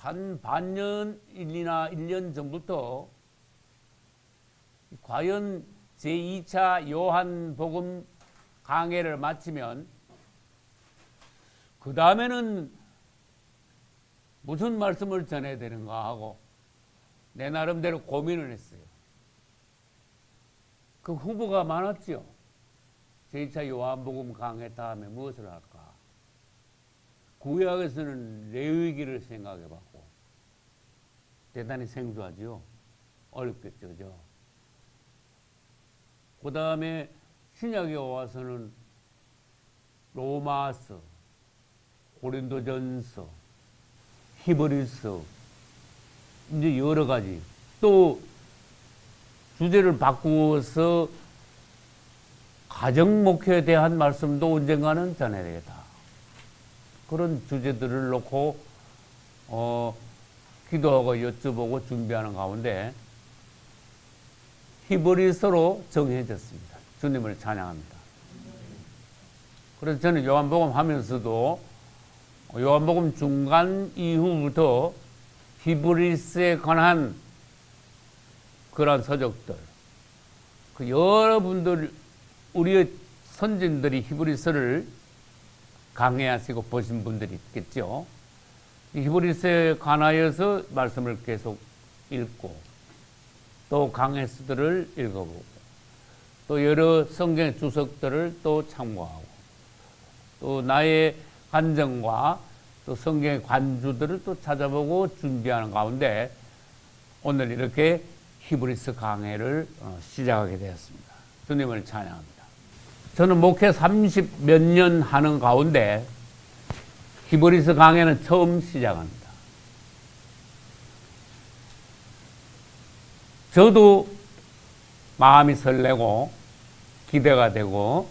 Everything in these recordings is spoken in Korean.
한 반년이나 1년 전부터 과연 제2차 요한복음 강해를 마치면 그 다음에는 무슨 말씀을 전해야 되는가 하고 내 나름대로 고민을 했어요. 그 후보가 많았죠. 제2차 요한복음 강해 다음에 무엇을 할까? 구약에서는 레위기를 생각해 봤고 대단히 생소하죠. 어렵겠죠. 그죠? 그 다음에 신약에 와서는 로마서, 고린도전서, 히브리서 이제 여러 가지 또 주제를 바꾸어서 가정 목표에 대한 말씀도 언젠가는 전해야 되겠다. 그런 주제들을 놓고 기도하고 여쭤보고 준비하는 가운데 히브리서로 정해졌습니다. 주님을 찬양합니다. 그래서 저는 요한복음 하면서도 요한복음 중간 이후부터 히브리서에 관한 그런 서적들, 그 여러분들 우리의 선진들이 히브리서를 강해하시고 보신 분들이 있겠죠. 히브리서에 관하여서 말씀을 계속 읽고 또 강해서들을 읽어보고 또 여러 성경의 주석들을 또 참고하고 또 나의 간증과 또 성경의 관주들을 또 찾아보고 준비하는 가운데 오늘 이렇게 히브리서 강해를 시작하게 되었습니다. 주님을 찬양합니다. 저는 목회 30 몇 년 하는 가운데 히브리서 강해는 처음 시작합니다. 저도 마음이 설레고 기대가 되고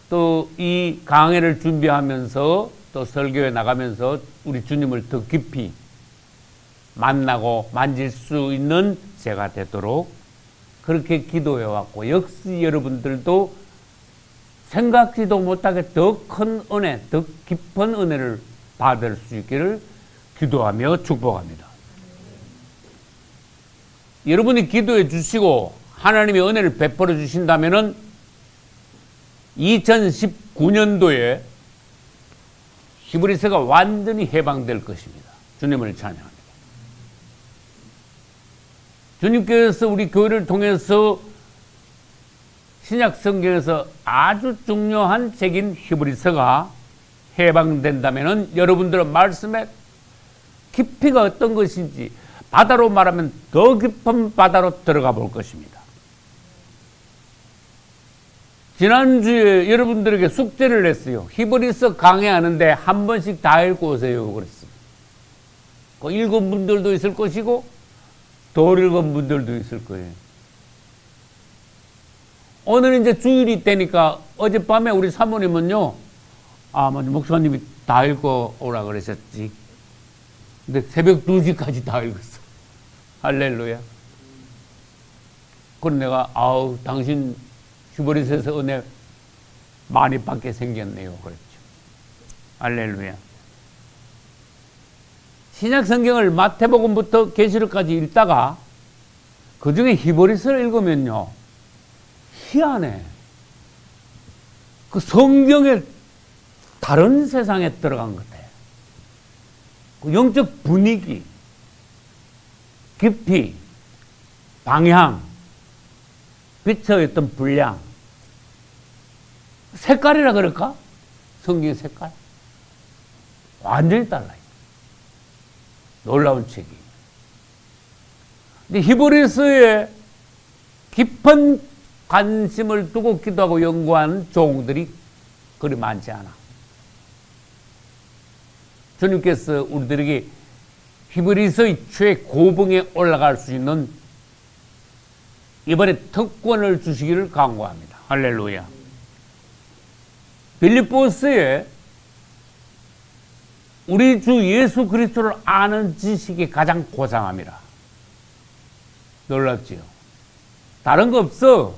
또 이 강해를 준비하면서 또 설교에 나가면서 우리 주님을 더 깊이 만나고 만질 수 있는 제가 되도록 그렇게 기도해 왔고 역시 여러분들도 생각지도 못하게 더 큰 은혜, 더 깊은 은혜를 받을 수 있기를 기도하며 축복합니다. 여러분이 기도해 주시고 하나님의 은혜를 베풀어 주신다면은 2019년도에 히브리서가 완전히 해방될 것입니다. 주님을 찬양합니다. 주님께서 우리 교회를 통해서 신약 성경에서 아주 중요한 책인 히브리서가 해방된다면 여러분들은 말씀의 깊이가 어떤 것인지 바다로 말하면 더 깊은 바다로 들어가 볼 것입니다. 지난주에 여러분들에게 숙제를 냈어요. 히브리서 강해하는데 한 번씩 다 읽고 오세요. 그랬습니다. 그 읽은 분들도 있을 것이고 덜 읽은 분들도 있을 거예요. 오늘 이제 주일이 되니까 어젯밤에 우리 사모님은요, 먼저 목사님이 다 읽고 오라 그러셨지. 근데 새벽 2시까지 다 읽었어. 할렐루야. 그럼 내가, 당신 히브리서에서 은혜 많이 받게 생겼네요. 그랬죠. 할렐루야. 신약 성경을 마태복음부터 계시록까지 읽다가 그 중에 히브리서를 읽으면요, 희한해. 그 성경의 다른 세상에 들어간 것 같아요. 그 영적 분위기, 깊이, 방향, 빛의 어떤 분량, 색깔이라 그럴까? 성경의 색깔. 완전히 달라요. 놀라운 책이. 근데 히브리서에 깊은 관심을 두고 기도하고 연구하는 종들이 그리 많지 않아. 주님께서 우리들에게 히브리서의 최고봉에 올라갈 수 있는 이번에 특권을 주시기를 간구합니다. 할렐루야. 빌립보서에 우리 주 예수 그리스도를 아는 지식이 가장 고상합니다. 놀랍지요? 다른 거 없어.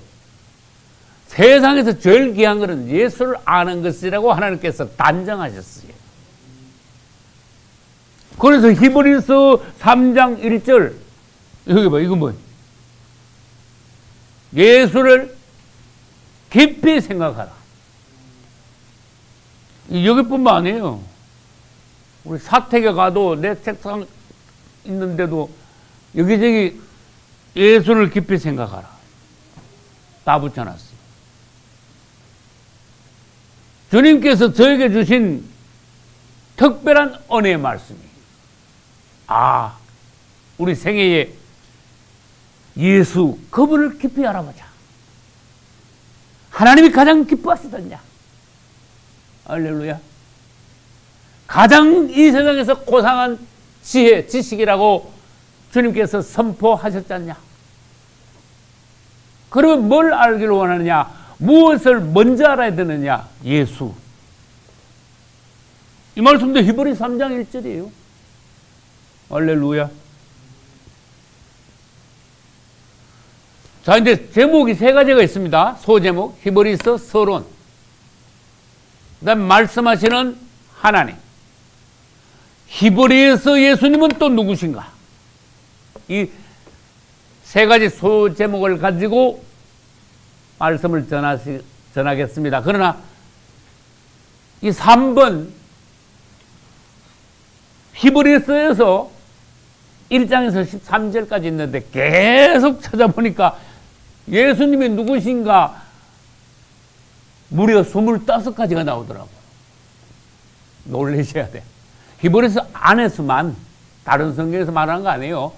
세상에서 제일 귀한 것은 예수를 아는 것이라고 하나님께서 단정하셨어요. 그래서 히브리서 3장 1절 여기 봐, 이거 뭐 예수를 깊이 생각하라. 여기뿐만 아니에요. 우리 사택에 가도 내 책상 있는데도 여기저기 예수를 깊이 생각하라. 다 붙여놨어요. 주님께서 저에게 주신 특별한 은혜의 말씀이, 우리 생애에 예수, 그분을 깊이 알아보자. 하나님이 가장 기뻐하시던 자. 할렐루야. 가장 이 세상에서 고상한 지혜, 지식이라고 주님께서 선포하셨지 않냐? 그러면 뭘 알기를 원하느냐? 무엇을 먼저 알아야 되느냐? 예수. 이 말씀도 히브리 3장 1절이에요. 할렐루야. 자, 이제 제목이 세 가지가 있습니다. 소제목, 히브리서 서론. 그 다음에 말씀하시는 하나님. 히브리서 예수님은 또 누구신가? 이 세 가지 소제목을 가지고 말씀을 전하겠습니다. 그러나 이 3번 히브리서에서 1장에서 13절까지 있는데 계속 찾아보니까 예수님이 누구신가 무려 25가지가 나오더라고요. 놀라셔야 돼. 히브리서 안에서만, 다른 성경에서 말하는 거 아니에요.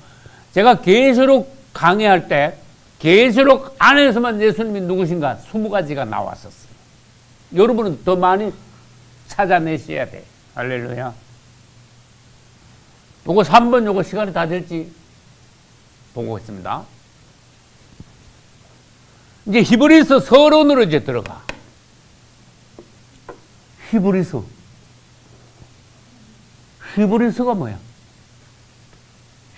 제가 계시록 강의할 때 계시록 안에서만 예수님이 누구신가 20가지가 나왔었어요. 여러분은 더 많이 찾아내셔야 돼. 할렐루야. 요거 3번 요거 시간이 다 될지 보고 있습니다. 이제 히브리서 서론으로 이제 들어가. 히브리서가 뭐야?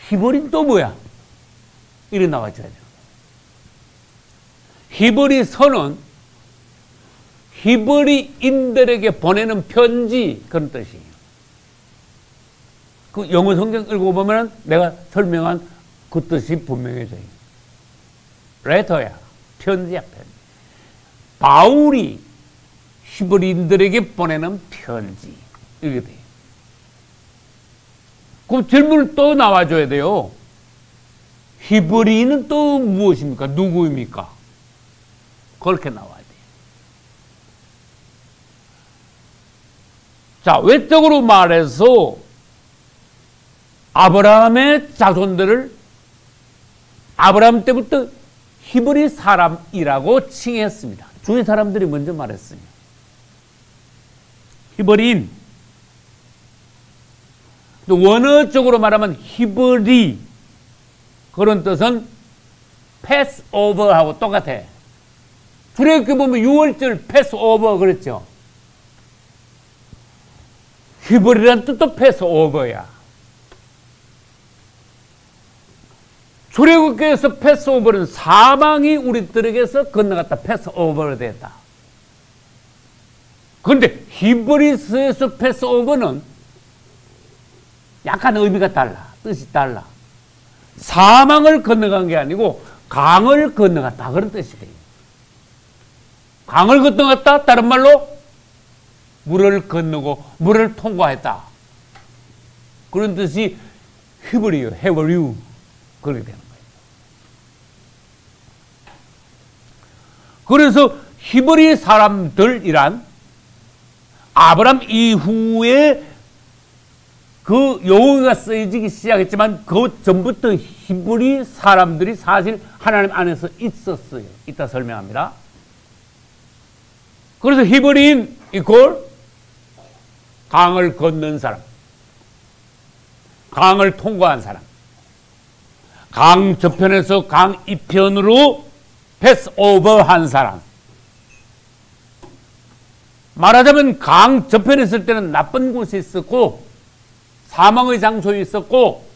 히브리는 또 뭐야? 이래 나와줘야 돼요. 히브리서는 히브리인들에게 보내는 편지, 그런 뜻이에요. 그 영어 성경 읽어보면 내가 설명한 그 뜻이 분명해져요. 레터야. 편지야, 편지. 바울이 히브리인들에게 보내는 편지. 이렇게 돼요. 그럼 질문을 또 나와줘야 돼요. 히브리인은 또 무엇입니까? 누구입니까? 그렇게 나와야 돼요. 자, 외적으로 말해서 아브라함의 자손들을 아브라함 때부터 히브리 사람이라고 칭했습니다. 주위 사람들이 먼저 말했어요. 히브리인. 원어적으로 말하면 히브리, 그런 뜻은 패스오버하고 똑같아. 출애굽기 보면 6월절 패스오버 그랬죠. 히브리라는 뜻도 패스오버야. 출애굽기에서 패스오버는 사망이 우리들에게서 건너갔다. 패스오버가 됐다. 그런데 히브리서에서 패스오버는 약간 의미가 달라. 뜻이 달라. 사망을 건너간 게 아니고 강을 건너갔다. 그런 뜻이 돼요. 강을 건너갔다. 다른 말로 물을 건너고 물을 통과했다. 그런 뜻이 히브리요. 헤브리유. 그렇게 되는 거예요. 그래서 히브리 사람들이란 아브람 이후에 그 용어가 쓰여지기 시작했지만 그 전부터 히브리 사람들이 사실 하나님 안에서 있었어요. 이따 설명합니다. 그래서 히브리인 이꼴 강을 건넌 사람, 강을 통과한 사람, 강 저편에서 강 이편으로 패스오버한 사람. 말하자면 강 저편에 있을 때는 나쁜 곳에 있었고 사망의 장소에 있었고,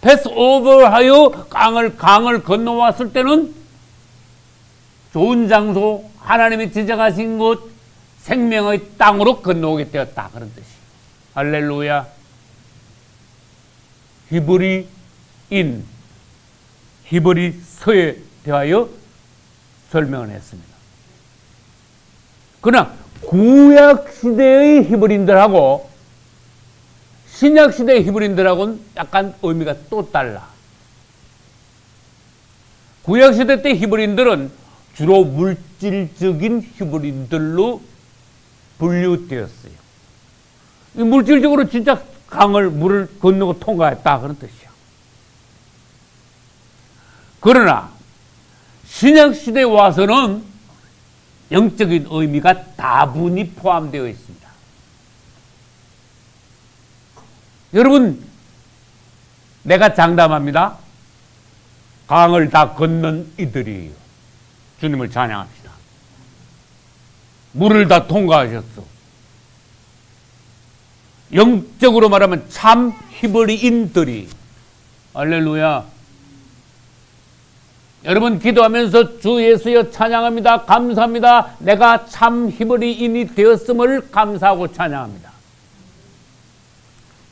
패스오버하여 강을 건너왔을 때는 좋은 장소, 하나님이 지정하신 곳, 생명의 땅으로 건너오게 되었다. 그런 뜻이. 할렐루야. 히브리인, 히브리서에 대하여 설명을 했습니다. 그러나 구약시대의 히브리인들하고 신약시대의 히브리인들하고는 약간 의미가 또 달라. 구약시대 때 히브리인들은 주로 물질적인 히브리인들로 분류되었어요. 물질적으로 진짜 물을 건너고 통과했다 그런 뜻이야. 그러나 신약시대에 와서는 영적인 의미가 다분히 포함되어 있습니다. 여러분, 내가 장담합니다. 강을 다 건넌 이들이에요. 주님을 찬양합시다. 물을 다 통과하셨어. 영적으로 말하면 참 히브리인들이. 할렐루야. 여러분, 기도하면서 주 예수여 찬양합니다. 감사합니다. 내가 참 히브리인이 되었음을 감사하고 찬양합니다.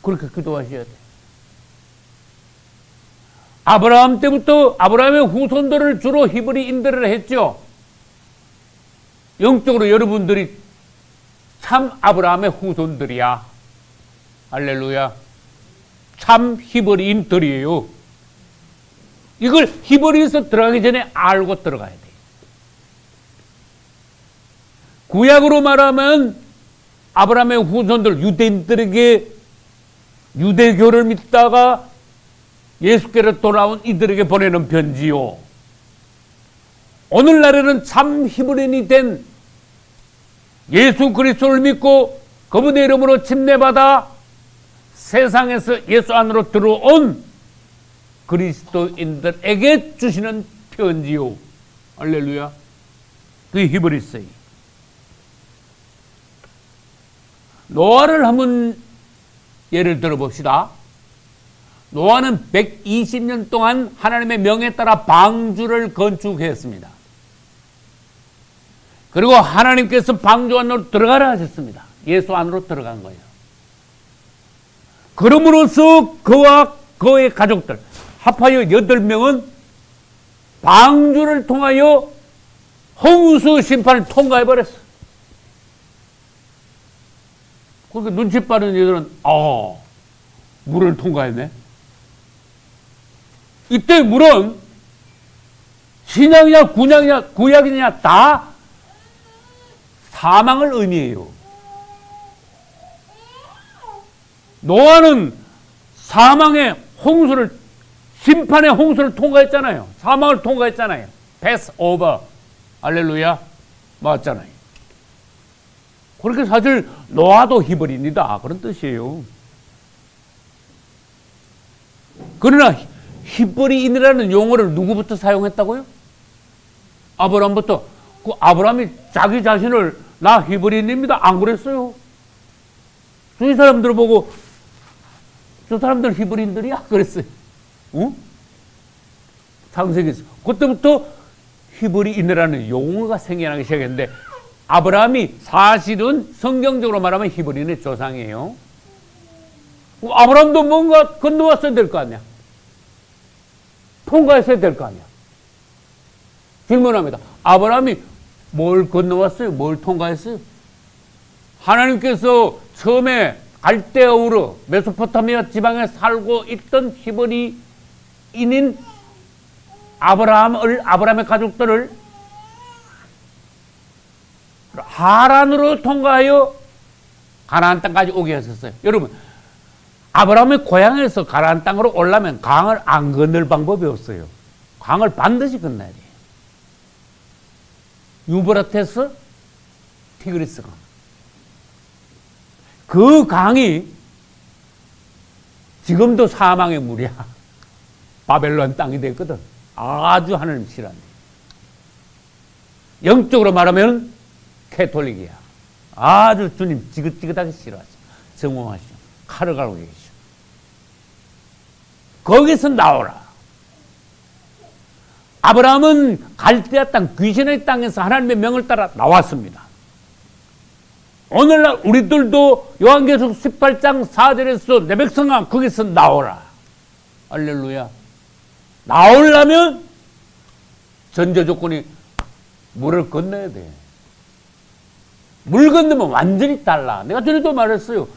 그렇게 기도하셔야 돼요. 아브라함 때부터 아브라함의 후손들을 주로 히브리인들을 했죠. 영적으로 여러분들이 참 아브라함의 후손들이야. 할렐루야. 참 히브리인들이에요. 이걸 히브리에서 들어가기 전에 알고 들어가야 돼요. 구약으로 말하면 아브라함의 후손들, 유대인들에게 유대교를 믿다가 예수께로 돌아온 이들에게 보내는 편지요. 오늘날에는 참 히브리인이 된 예수 그리스도를 믿고 그분의 이름으로 침례받아 세상에서 예수 안으로 들어온 그리스도인들에게 주시는 편지요. 할렐루야. 그 히브리서이. 노아를 한번 예를 들어봅시다. 노아는 120년 동안 하나님의 명에 따라 방주를 건축했습니다. 그리고 하나님께서 방주 안으로 들어가라 하셨습니다. 예수 안으로 들어간 거예요. 그럼으로써 그와 그의 가족들 합하여 8명은 방주를 통하여 홍수 심판을 통과해버렸어. 그러니까 눈치 빠른 이들은 물을 통과했네. 이때 물은 신약이냐 구약이냐 다 사망을 의미해요. 노아는 사망의 홍수를, 심판의 홍수를 통과했잖아요. 사망을 통과했잖아요. 패스 오버. 할렐루야. 맞잖아요. 그렇게 사실 노아도 히브리인이다 그런 뜻이에요. 그러나 히브리인이라는 용어를 누구부터 사용했다고요? 아브라함부터. 그 아브라함이 자기 자신을 나 히브리인입니다 안 그랬어요. 주위 사람들 보고 저 사람들 히브리인들이야 그랬어요. 응? 창세기에서 그때부터 히브리인이라는 용어가 생겨나기 시작했는데, 아브라함이 사실은 성경적으로 말하면 히브리인의 조상이에요. 아브라함도 뭔가 건너왔어야 될 거 아니야. 통과했어야 될 거 아니야. 질문합니다. 아브라함이 뭘 건너왔어요? 뭘 통과했어요? 하나님께서 처음에 갈대우르 메소포타미아 지방에 살고 있던 히브리인인 아브라함의 가족들을 하란으로 통과하여 가나안 땅까지 오게 하셨어요. 여러분, 아브라함의 고향에서 가나안 땅으로 오려면 강을 안 건널 방법이 없어요. 강을 반드시 건너야 돼요. 유브라테스, 티그리스 강. 그 강이 지금도 사망의 물이야. 바벨론 땅이 됐거든. 아주 하나님 싫어하네. 영적으로 말하면 캐톨릭이야. 아주 주님 지긋지긋하게 싫어하죠. 정옹하시죠. 칼을 갈고 계시죠. 거기서 나오라. 아브라함은 갈대아 땅, 귀신의 땅에서 하나님의 명을 따라 나왔습니다. 오늘날 우리들도 요한계시록 18장 4절에서 내 백성아 거기서 나오라. 할렐루야. 나오려면 전제 조건이 물을 건너야 돼. 물 건너면 완전히 달라. 내가 전에도 말했어요.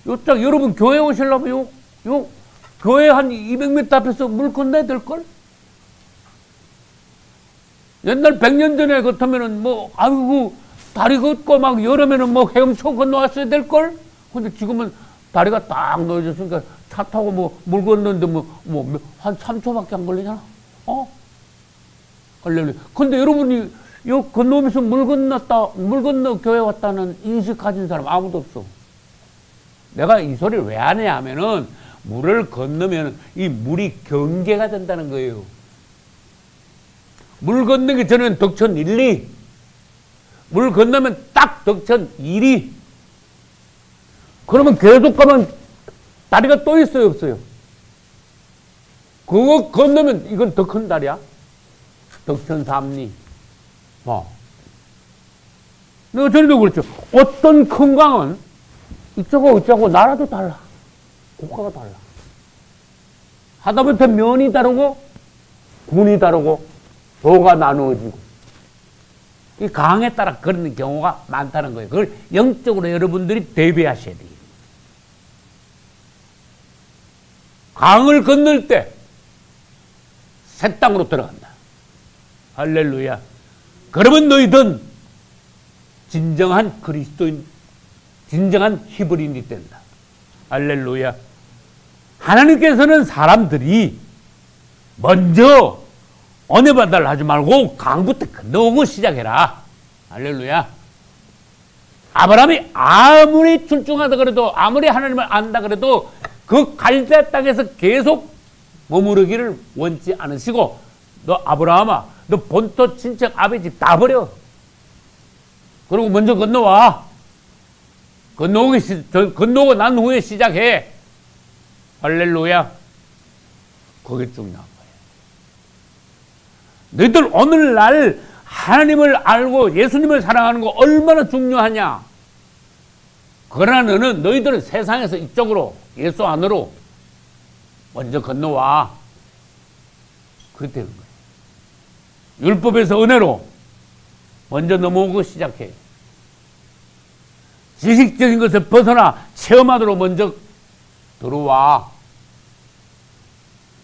요딱 여러분 교회 오시려면 요 교회 한 200m 앞에서 물 건너야 될걸? 옛날 100년 전에 그렇다면은 뭐, 아이고, 다리 걷고 막 여름에는 뭐 헤엄쳐 건너왔어야 될걸? 근데 지금은 다리가 딱 놓여졌으니까 차 타고 뭐 물 건너는데 한 3초밖에 안 걸리잖아. 할렐루야. 근데 여러분이 요 건너면서 물 건너 교회 왔다는 인식 가진 사람 아무도 없어. 내가 이 소리를 왜 하냐 하면은 물을 건너면 이 물이 경계가 된다는 거예요. 물 건너기 전에는 덕천 1, 2. 물 건너면 딱 덕천 1, 2. 그러면 계속 가면 다리가 또 있어요, 없어요? 그거 건너면 이건 더 큰 다리야. 덕천 3, 2. 내가 전에도 그랬죠. 어떤 큰 강은 이쪽하고 나라도 달라. 국가가 달라. 하다못해 면이 다르고 군이 다르고 도가 나누어지고 이 강에 따라 그런 경우가 많다는 거예요. 그걸 영적으로 여러분들이 대비하셔야 돼요. 강을 건널 때 새 땅으로 들어간다. 할렐루야. 그러면 너희든 진정한 그리스도인, 진정한 히브리인이 된다. 할렐루야. 하나님께서는 사람들이 먼저 은혜 받달라 하지 말고 강부터 건너오고 시작해라. 할렐루야. 아브라함이 아무리 출중하다 그래도, 아무리 하나님을 안다 그래도 그 갈대아 땅에서 계속 머무르기를 원치 않으시고, 너 아브라함아, 너 본토 친척 아버지 집 다 버려. 그리고 먼저 건너와. 건너고 난 후에 시작해. 할렐루야. 그게 중요한 거예요. 너희들 오늘날 하나님을 알고 예수님을 사랑하는 거 얼마나 중요하냐. 그러나 너희들은 세상에서 이쪽으로, 예수 안으로 먼저 건너와. 그렇게 되는 거예요. 율법에서 은혜로 먼저 넘어오고 시작해. 지식적인 것을 벗어나 체험하도록 먼저 들어와.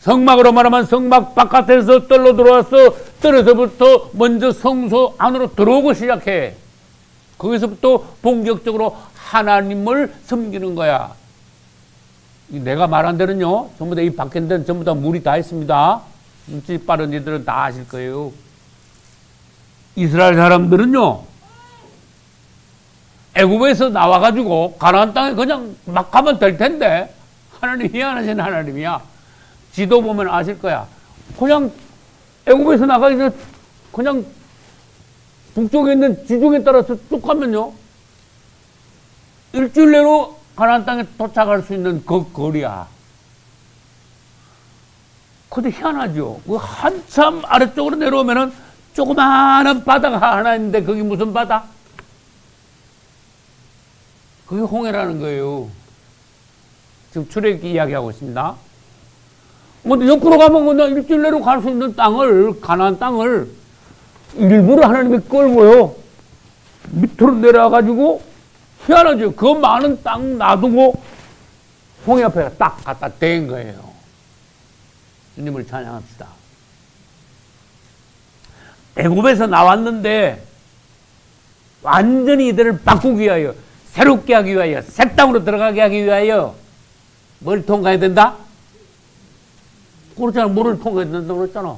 성막으로 말하면 성막 바깥에서 떨로 들어와서 떨어서부터 먼저 성소 안으로 들어오고 시작해. 거기서부터 본격적으로 하나님을 섬기는 거야. 내가 말한 대로는요, 전부 다 이 밖에 데는 전부 다 물이 다 있습니다. 눈치 빠른 이들은 다 아실 거예요. 이스라엘 사람들은요, 애굽에서 나와가지고 가나안 땅에 그냥 막 가면 될 텐데, 하나님 희한하신 하나님이야. 지도 보면 아실 거야. 그냥 애굽에서 나가기 전에 그냥 북쪽에 있는 지중해 따라서 쭉 가면요, 일주일 내로 가나안 땅에 도착할 수 있는 그 거리야. 근데 희한하죠. 그 한참 아래쪽으로 내려오면은 조그마한 바다가 하나 있는데 그게 무슨 바다? 그게 홍해라는 거예요. 지금 출애굽기 이야기하고 있습니다. 근데 옆으로 가면 그냥 일주일 내로 갈 수 있는 땅을, 가나안 땅을 일부러 하나님이 끌고요, 밑으로 내려가지고, 희한하죠. 그 많은 땅 놔두고 홍해 앞에 딱 갖다 댄 거예요. 주님을 찬양합시다. 애굽에서 나왔는데 완전히 이들을 바꾸기 위하여, 새롭게 하기 위하여, 새 땅으로 들어가게 하기 위하여 뭘 통과해야 된다? 그렇잖아. 물을 통과해야 된다고 그랬잖아.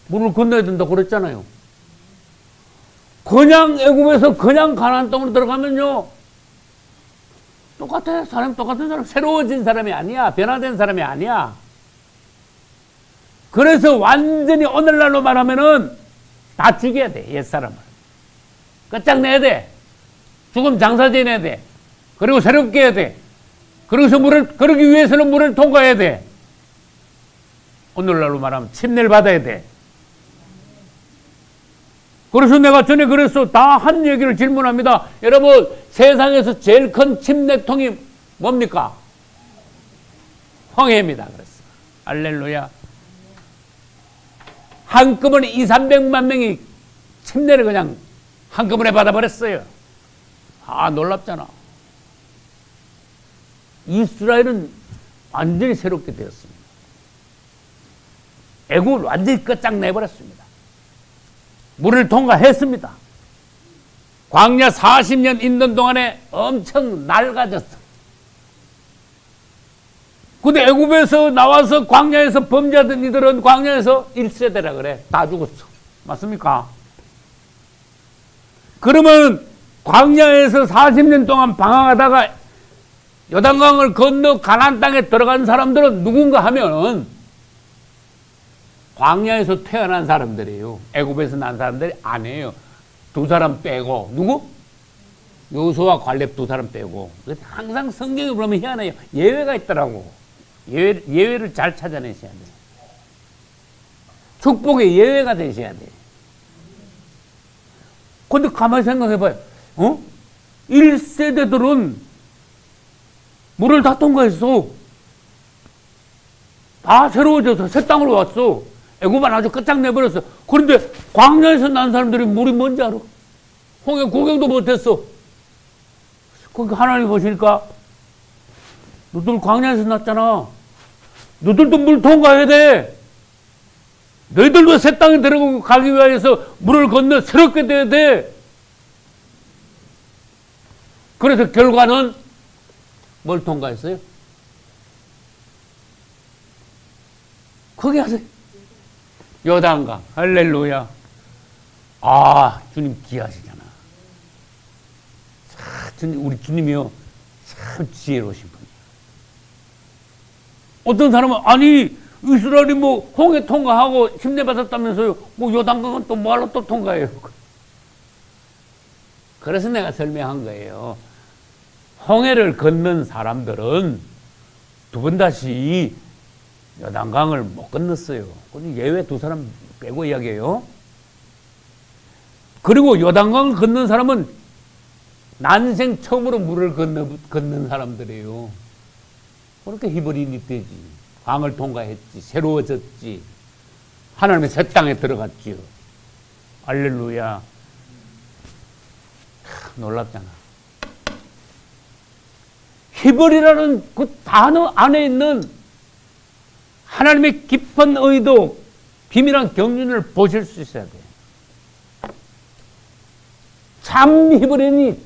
물을 건너야 된다고 그랬잖아요. 그냥 애굽에서 그냥 가나안 땅으로 들어가면요, 똑같아. 사람 똑같은 사람, 새로워진 사람이 아니야. 변화된 사람이 아니야. 그래서 완전히 오늘날로 말하면은 다 죽여야 돼. 옛사람을 끝장내야 돼. 죽음 장사지 내야 돼. 그리고 새롭게 해야 돼. 그러고서 그러기 위해서는 물을 통과해야 돼. 오늘날로 말하면 침례를 받아야 돼. 그래서 내가 전에 그랬어. 다 한 얘기를 질문합니다. 여러분, 세상에서 제일 큰 침례통이 뭡니까? 홍해입니다. 그랬어. 할렐루야. 한꺼번에 200~300만 명이 침례를 그냥 한꺼번에 받아버렸어요. 아, 놀랍잖아. 이스라엘은 완전히 새롭게 되었습니다. 애국을 완전히 끝장내버렸습니다. 물을 통과했습니다. 광야 40년 있는 동안에 엄청 낡아졌어. 근데 애국에서 나와서 광야에서 범죄하던 이들은 광야에서 1세대라 그래. 다 죽었어. 맞습니까? 그러면 광야에서 40년 동안 방황하다가 요단강을 건너 가나안 땅에 들어간 사람들은 누군가 하면 광야에서 태어난 사람들이에요. 애굽에서 난 사람들이 아니에요. 두 사람 빼고. 누구? 여호수아와 갈렙 두 사람 빼고. 항상 성경에 보면 희한해요. 예외가 있더라고. 예외를 잘 찾아내셔야 돼요. 축복의 예외가 되셔야 돼요. 근데 가만히 생각해봐요. 1세대들은 물을 다 통과했어. 다 새로워져서 새 땅으로 왔어. 애굽은 아주 끝장내버렸어. 그런데 광야에서 난 사람들이 물이 뭔지 알아? 홍해 구경도 못했어. 그러니까 하나님 보시니까 너들 광야에서 났잖아. 너들도 물 통과해야 돼. 너희들도 새 땅에 들어가기 위해서 물을 건너 새롭게 돼야 돼. 그래서 결과는 뭘 통과했어요? 거기 하세요. 요단강. 할렐루야. 아, 주님 귀하시잖아. 참, 우리 주님이요. 참 지혜로우신 분이에요. 어떤 사람은, 아니, 이스라엘이 뭐, 홍해 통과하고 침례받았다면서요. 뭐, 요단강은 또 뭐하러 또 통과해요. 그래서 내가 설명한 거예요. 홍해를 건넌 사람들은 두 번 다시 요단강을 못 건넜어요. 그건 예외 두 사람 빼고 이야기해요. 그리고 요단강을 건넌 사람은 난생 처음으로 물을 건넌 사람들이에요. 그렇게 히브리인이 되지. 강을 통과했지. 새로워졌지. 하나님의 새 땅에 들어갔지요. 할렐루야. 놀랍잖아. 히브리라는 그 단어 안에 있는 하나님의 깊은 의도, 비밀한 경륜을 보실 수 있어야 돼요. 참 히브리인이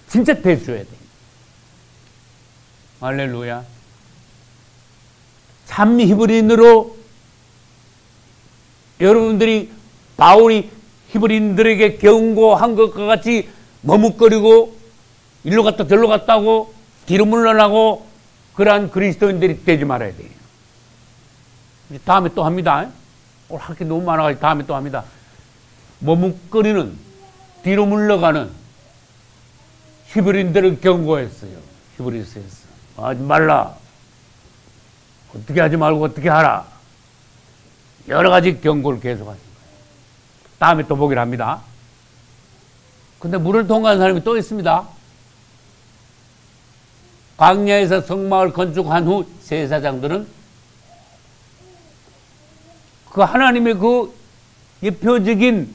진짜 돼줘야 돼요. 할렐루야. 참 히브리인으로 여러분들이 바울이 히브리인들에게 경고한 것과 같이 머뭇거리고 일로 갔다 저로 갔다고 뒤로 물러나고 그러한 그리스도인들이 되지 말아야 돼요. 다음에 또 합니다. 오늘 할 게 너무 많아가지고 다음에 또 합니다. 머뭇거리는 뒤로 물러가는 히브리인들을 경고했어요. 히브리서에서 하지 말라. 어떻게 하지 말고 어떻게 하라. 여러 가지 경고를 계속하신 거예요. 다음에 또 보기를 합니다. 근데 물을 통과한 사람이 또 있습니다. 광야에서 성막을 건축한 후 제사장들은 그 하나님의 그 예표적인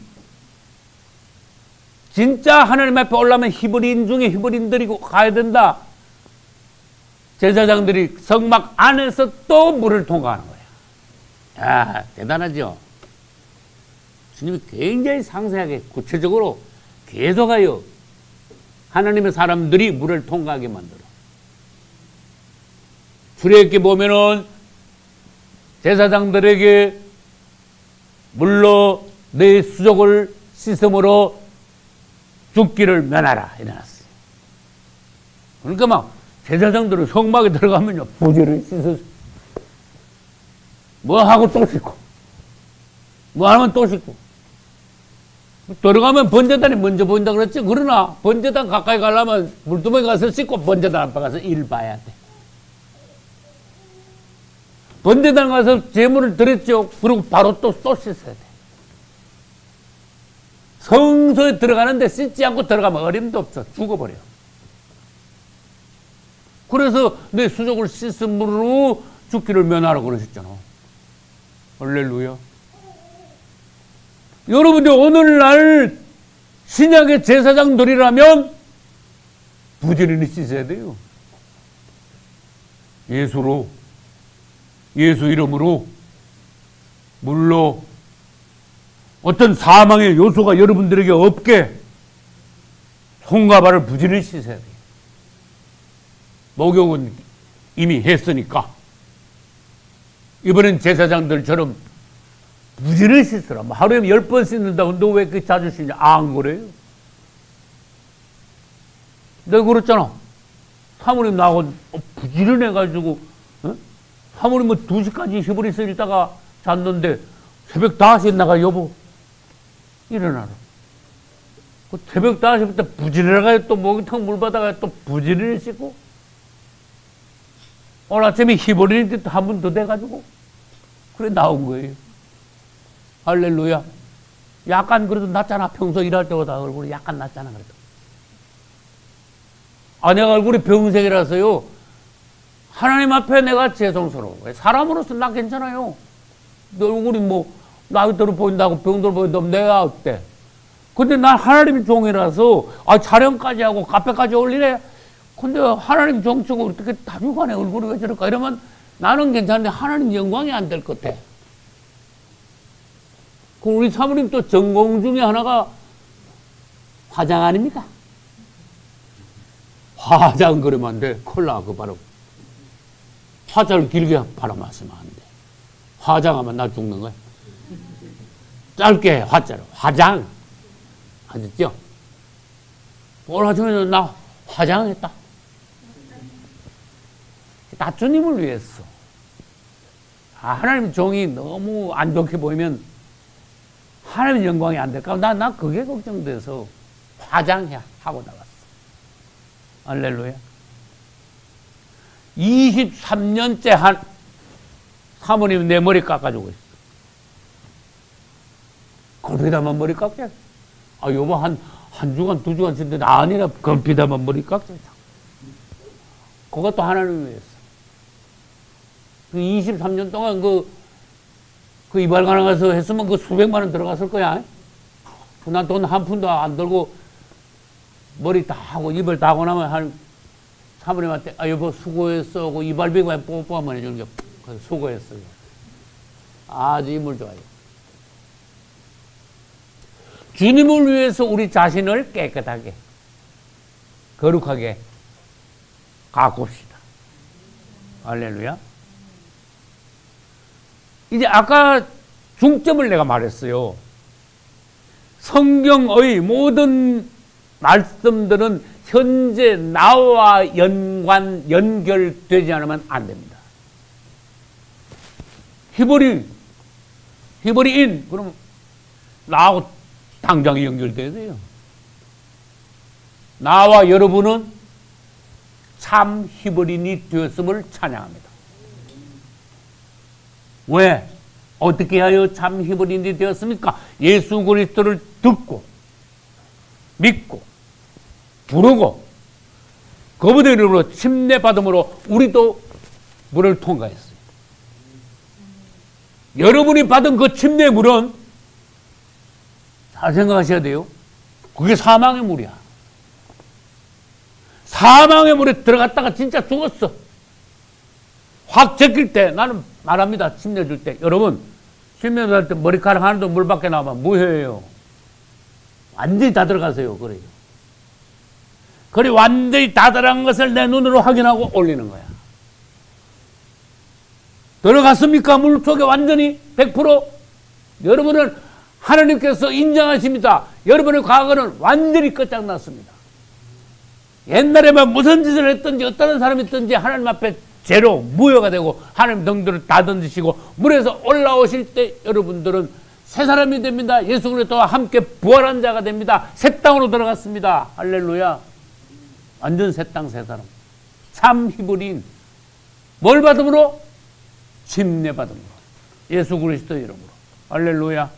진짜 하나님 앞에 올라면 히브리인 중에 히브리인들이 가야 된다. 제사장들이 성막 안에서 또 물을 통과하는 거예요. 야, 대단하죠? 주님이 굉장히 상세하게 구체적으로 계속하여 하나님의 사람들이 물을 통과하게 만들어. 출애굽기 보면은 제사장들에게 물로 내 수족을 씻음으로 죽기를 면하라 이래놨어요. 그러니까 막 제사장들은 성막에 들어가면요 부지를 씻어서 뭐 하고 또 씻고 뭐 하면 또 씻고 들어가면 번제단이 먼저 보인다 그랬지. 그러나 번제단 가까이 가려면 물두멍에 가서 씻고 번제단 앞에 가서 일 봐야 돼. 번제단 가서 제물을 드렸죠. 그리고 바로 또 씻어야 돼. 성소에 들어가는데 씻지 않고 들어가면 어림도 없어. 죽어버려. 그래서 내 수족을 씻은 물로 죽기를 면하라고 그러셨잖아. 할렐루야. 여러분들 오늘날 신약의 제사장들이라면 부지런히 씻어야 돼요. 예수로, 예수 이름으로, 물로 어떤 사망의 요소가 여러분들에게 없게 손과 발을 부지런히 씻어야 돼요. 목욕은 이미 했으니까 이번엔 제사장들처럼 부지런히 씻으라. 하루에 10번 씻는다고 너 왜 그렇게 자주 씻냐? 안 그래요. 내가 그랬잖아. 사모님 나하고 부지런해가지고 사모님 뭐 2시까지 히브리서 읽다가 잤는데 새벽 5시에 나가 여보 일어나라. 그 새벽 5시부터 부지런해가 또 목욕탕 물 받아가 또 부지런히 씻고 오늘 아침에 히브리서 한 번 더 돼가지고 그래 나온 거예요. 할렐루야. 약간 그래도 낫잖아. 평소 일할 때보다 얼굴이 약간 낫잖아. 그래도. 내가 얼굴이 병색이라서요. 하나님 앞에 내가 죄송스러워. 사람으로서 난 괜찮아요. 내 얼굴이 뭐 나이대로 보인다고 병들어 보인다면 내가 어때? 근데 난 하나님 종이라서 촬영까지 하고 카페까지 올리래. 근데 하나님 종치고 어떻게 다주간에 얼굴이 왜 저럴까? 이러면 나는 괜찮은데 하나님 영광이 안 될 것 같아. 우리 사모님 또 전공 중에 하나가 화장 아닙니까? 화장 그러면 안 돼. 콜라 그 바로 화장을 길게 바라봤으면 안 돼. 화장하면 나 죽는 거야. 짧게 화자로 화장 아셨죠? 오늘 아침에 나 화장했다. 다 주님을 위해서. 하나님 종이 너무 안 좋게 보이면 하나님 영광이 안 될까? 나 그게 걱정돼서 화장해 하고 나갔어. 할렐루야. 23년째 사모님 내 머리 깎아주고 있어. 건피다만 머리 깎자. 여보 한 주간 2주간 지는데 아니라 건피다만 머리 깎자. 그것도 하나님을 위해서. 23년 동안 그 이발관에 가서 했으면 그 수백만 원 들어갔을 거야. 난 돈 한 푼도 안 들고 머리 다 하고 이발 다 하고 나면 사모님한테 여보 수고했어 하고 이발비가 뽀뽀 한번 해주는 게 수고했어요. 아주 인물 좋아요. 주님을 위해서 우리 자신을 깨끗하게 거룩하게 가꿉시다. 할렐루야. 이제 아까 중점을 내가 말했어요. 성경의 모든 말씀들은 현재 나와 연결되지 않으면 안 됩니다. 히브리인, 그럼 나하고 당장 연결돼야 돼요. 나와 여러분은 참 히브리인이 되었음을 찬양합니다. 왜? 어떻게 하여 참 히브리인이 되었습니까? 예수 그리스도를 듣고 믿고 부르고 그분의 이름으로 침례받음으로 우리도 물을 통과했어요. 여러분이 받은 그 침례의 물은 잘 생각하셔야 돼요. 그게 사망의 물이야. 사망의 물에 들어갔다가 진짜 죽었어. 확 제낄 때 나는 말합니다. 침례 줄 때. 여러분 침례 줄 때 머리카락 하나도 물 밖에 나오면 무효예요. 완전히 다 들어가세요. 그래요. 그래 완전히 다 들어간 것을 내 눈으로 확인하고 올리는 거야. 들어갔습니까? 물 속에 완전히 100%? 여러분은 하나님께서 인정하십니다. 여러분의 과거는 완전히 끝장났습니다. 옛날에만 무슨 짓을 했든지 어떤 사람이 있든지 하나님 앞에 죄로 무효가 되고 하나님 등들을 다 던지시고 물에서 올라오실 때 여러분들은 새 사람이 됩니다. 예수 그리스도와 함께 부활한 자가 됩니다. 새 땅으로 들어갔습니다. 할렐루야. 완전 새 땅 새 사람. 참 히브리인. 뭘 받음으로? 침례 받음으로. 예수 그리스도 이름으로. 할렐루야.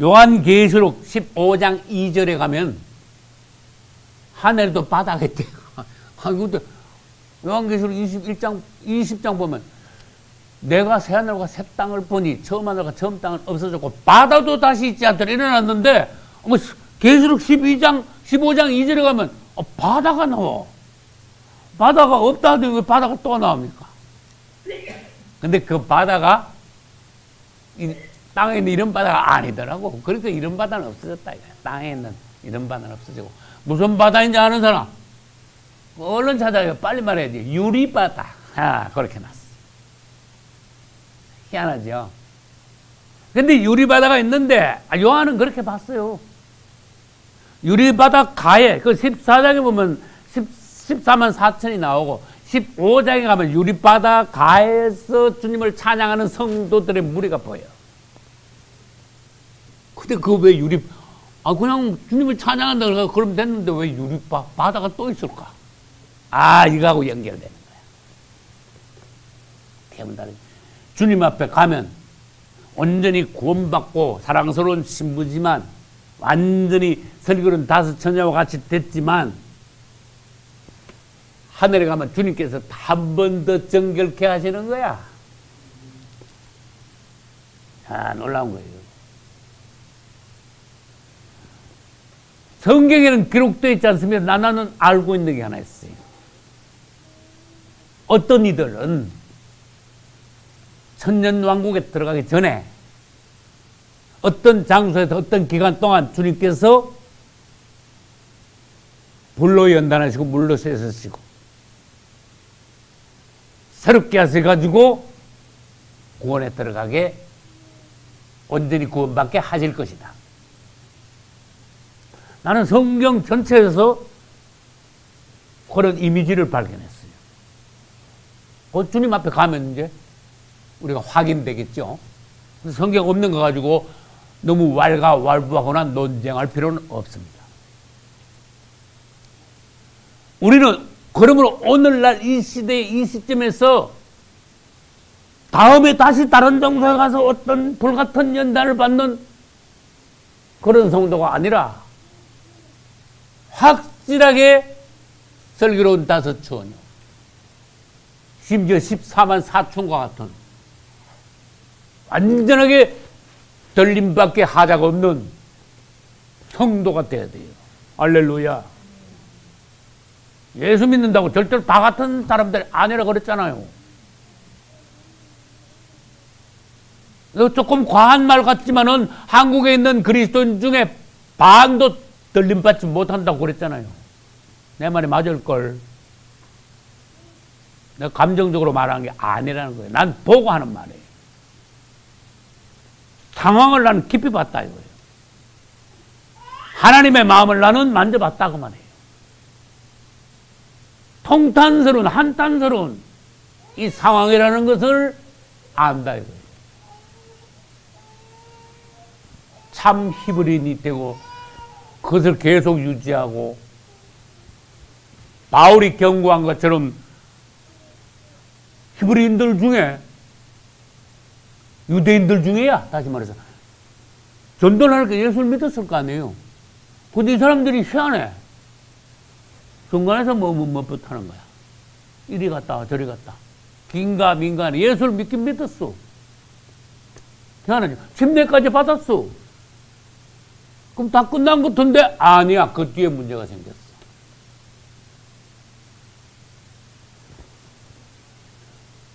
요한계시록 15장 2절에 가면 하늘도 바닥에 떼고 요한계시록 20장 보면 내가 새하늘과 새 땅을 보니 처음 하늘과 처음 땅은 없어졌고 바다도 다시 있지 않더라 일어났는데 계시록 12장 15장 2절에 가면 바다가 나와. 바다가 없다 하더니 왜 바다가 또 나옵니까? 근데 그 바다가 땅에 있는 이런 바다가 아니더라고. 그러니까 이런 바다는 없어졌다. 땅에 있는 이런 바다는 없어지고. 무슨 바다인지 아는 사람? 얼른 찾아요. 빨리 말해야지. 유리바다. 그렇게 났어. 희한하죠? 근데 유리바다가 있는데, 요한은 그렇게 봤어요. 유리바다 가에, 그 14장에 보면 14만 4천이 나오고, 15장에 가면 유리바다 가에서 주님을 찬양하는 성도들의 무리가 보여. 근데 그거 왜 그냥 주님을 찬양한다 그러면 됐는데 왜 유리바다가 또 있을까? 이거하고 연결되는 거야. 대문 다르지. 주님 앞에 가면 온전히 구원받고 사랑스러운 신부지만 완전히 설교는 다섯 처녀와 같이 됐지만 하늘에 가면 주님께서 한 번 더 정결케 하시는 거야. 놀라운 거예요. 성경에는 기록되어 있지 않습니까? 나는 알고 있는 게 하나 있어요. 어떤 이들은 천년왕국에 들어가기 전에 어떤 장소에서 어떤 기간 동안 주님께서 불로 연단하시고 물로 씻으시고 새롭게 하셔가지고 구원에 들어가게 온전히 구원받게 하실 것이다. 나는 성경 전체에서 그런 이미지를 발견했어요. 주님 앞에 가면 이제 우리가 확인되겠죠. 성경 없는 거 가지고 너무 왈가왈부하거나 논쟁할 필요는 없습니다. 우리는 그러므로 오늘날 이 시대 이 시점에서 다음에 다시 다른 장소에 가서 어떤 불같은 연단을 받는 그런 성도가 아니라 확실하게 슬기로운 다섯 처녀 심지어 14만 4천과 같은 완전하게 들림밖에 하자가 없는 성도가 돼야 돼요. 할렐루야. 예수 믿는다고 절대로 다 같은 사람들이 아니라 그랬잖아요. 조금 과한 말 같지만은 한국에 있는 그리스도인 중에 반도 들림받지 못한다고 그랬잖아요. 내 말이 맞을걸. 내가 감정적으로 말하는 게 아니라는 거예요. 난 보고 하는 말이에요. 상황을 나는 깊이 봤다 이거예요. 하나님의 마음을 나는 만져봤다 그 말이에요. 통탄스러운 한탄스러운 이 상황이라는 것을 안다 이거예요. 참 히브리인이 되고 그것을 계속 유지하고 바울이 경고한 것처럼 히브리인들 중에 유대인들 중에야 다시 말해서 전도를 하니까 예수를 믿었을 거 아니에요. 근데 이 사람들이 희한해. 중간에서 못하는 거야. 이리 갔다 저리 갔다. 긴가 민가는 예수를 믿긴 믿었어. 희한하죠. 침례까지 받았어. 그럼 다 끝난 것 같은데 아니야. 그 뒤에 문제가 생겼어.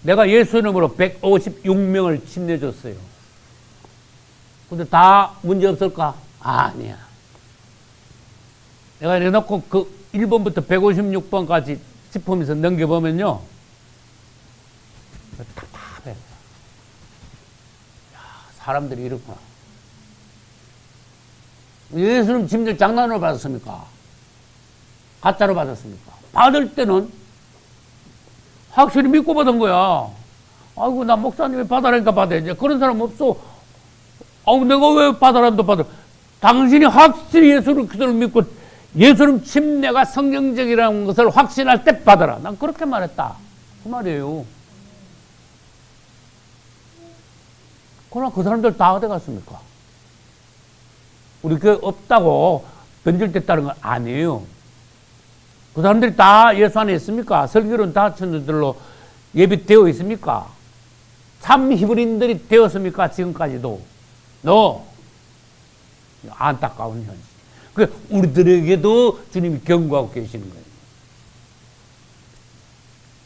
내가 예수 이름으로 156명을 침례줬어요. 근데 다 문제 없을까? 아니야. 내가 이렇게 놓고 그 1번부터 156번까지 짚으면서 넘겨보면요. 답답해. 사람들이 이렇구나. 예수님 침례 장난으로 받았습니까? 가짜로 받았습니까? 받을 때는 확실히 믿고 받은 거야. 아이고, 나 목사님이 받아라니까 받아야지. 그런 사람 없어. 내가 왜 받아라도 받아? 당신이 확실히 예수를 그대로 믿고 예수님 침례가 성경적이라는 것을 확신할 때 받아라. 난 그렇게 말했다. 그 말이에요. 그러나 그 사람들 다 어디 갔습니까? 우리 교회 없다고 변질됐다는 건 아니에요. 그 사람들이 다 예수 안에 있습니까? 설교는 다 천들로 예비되어 있습니까? 참 히브리인들이 되었습니까? 지금까지도. 안타까운 현실. 그 우리들에게도 주님이 경고하고 계시는 거예요.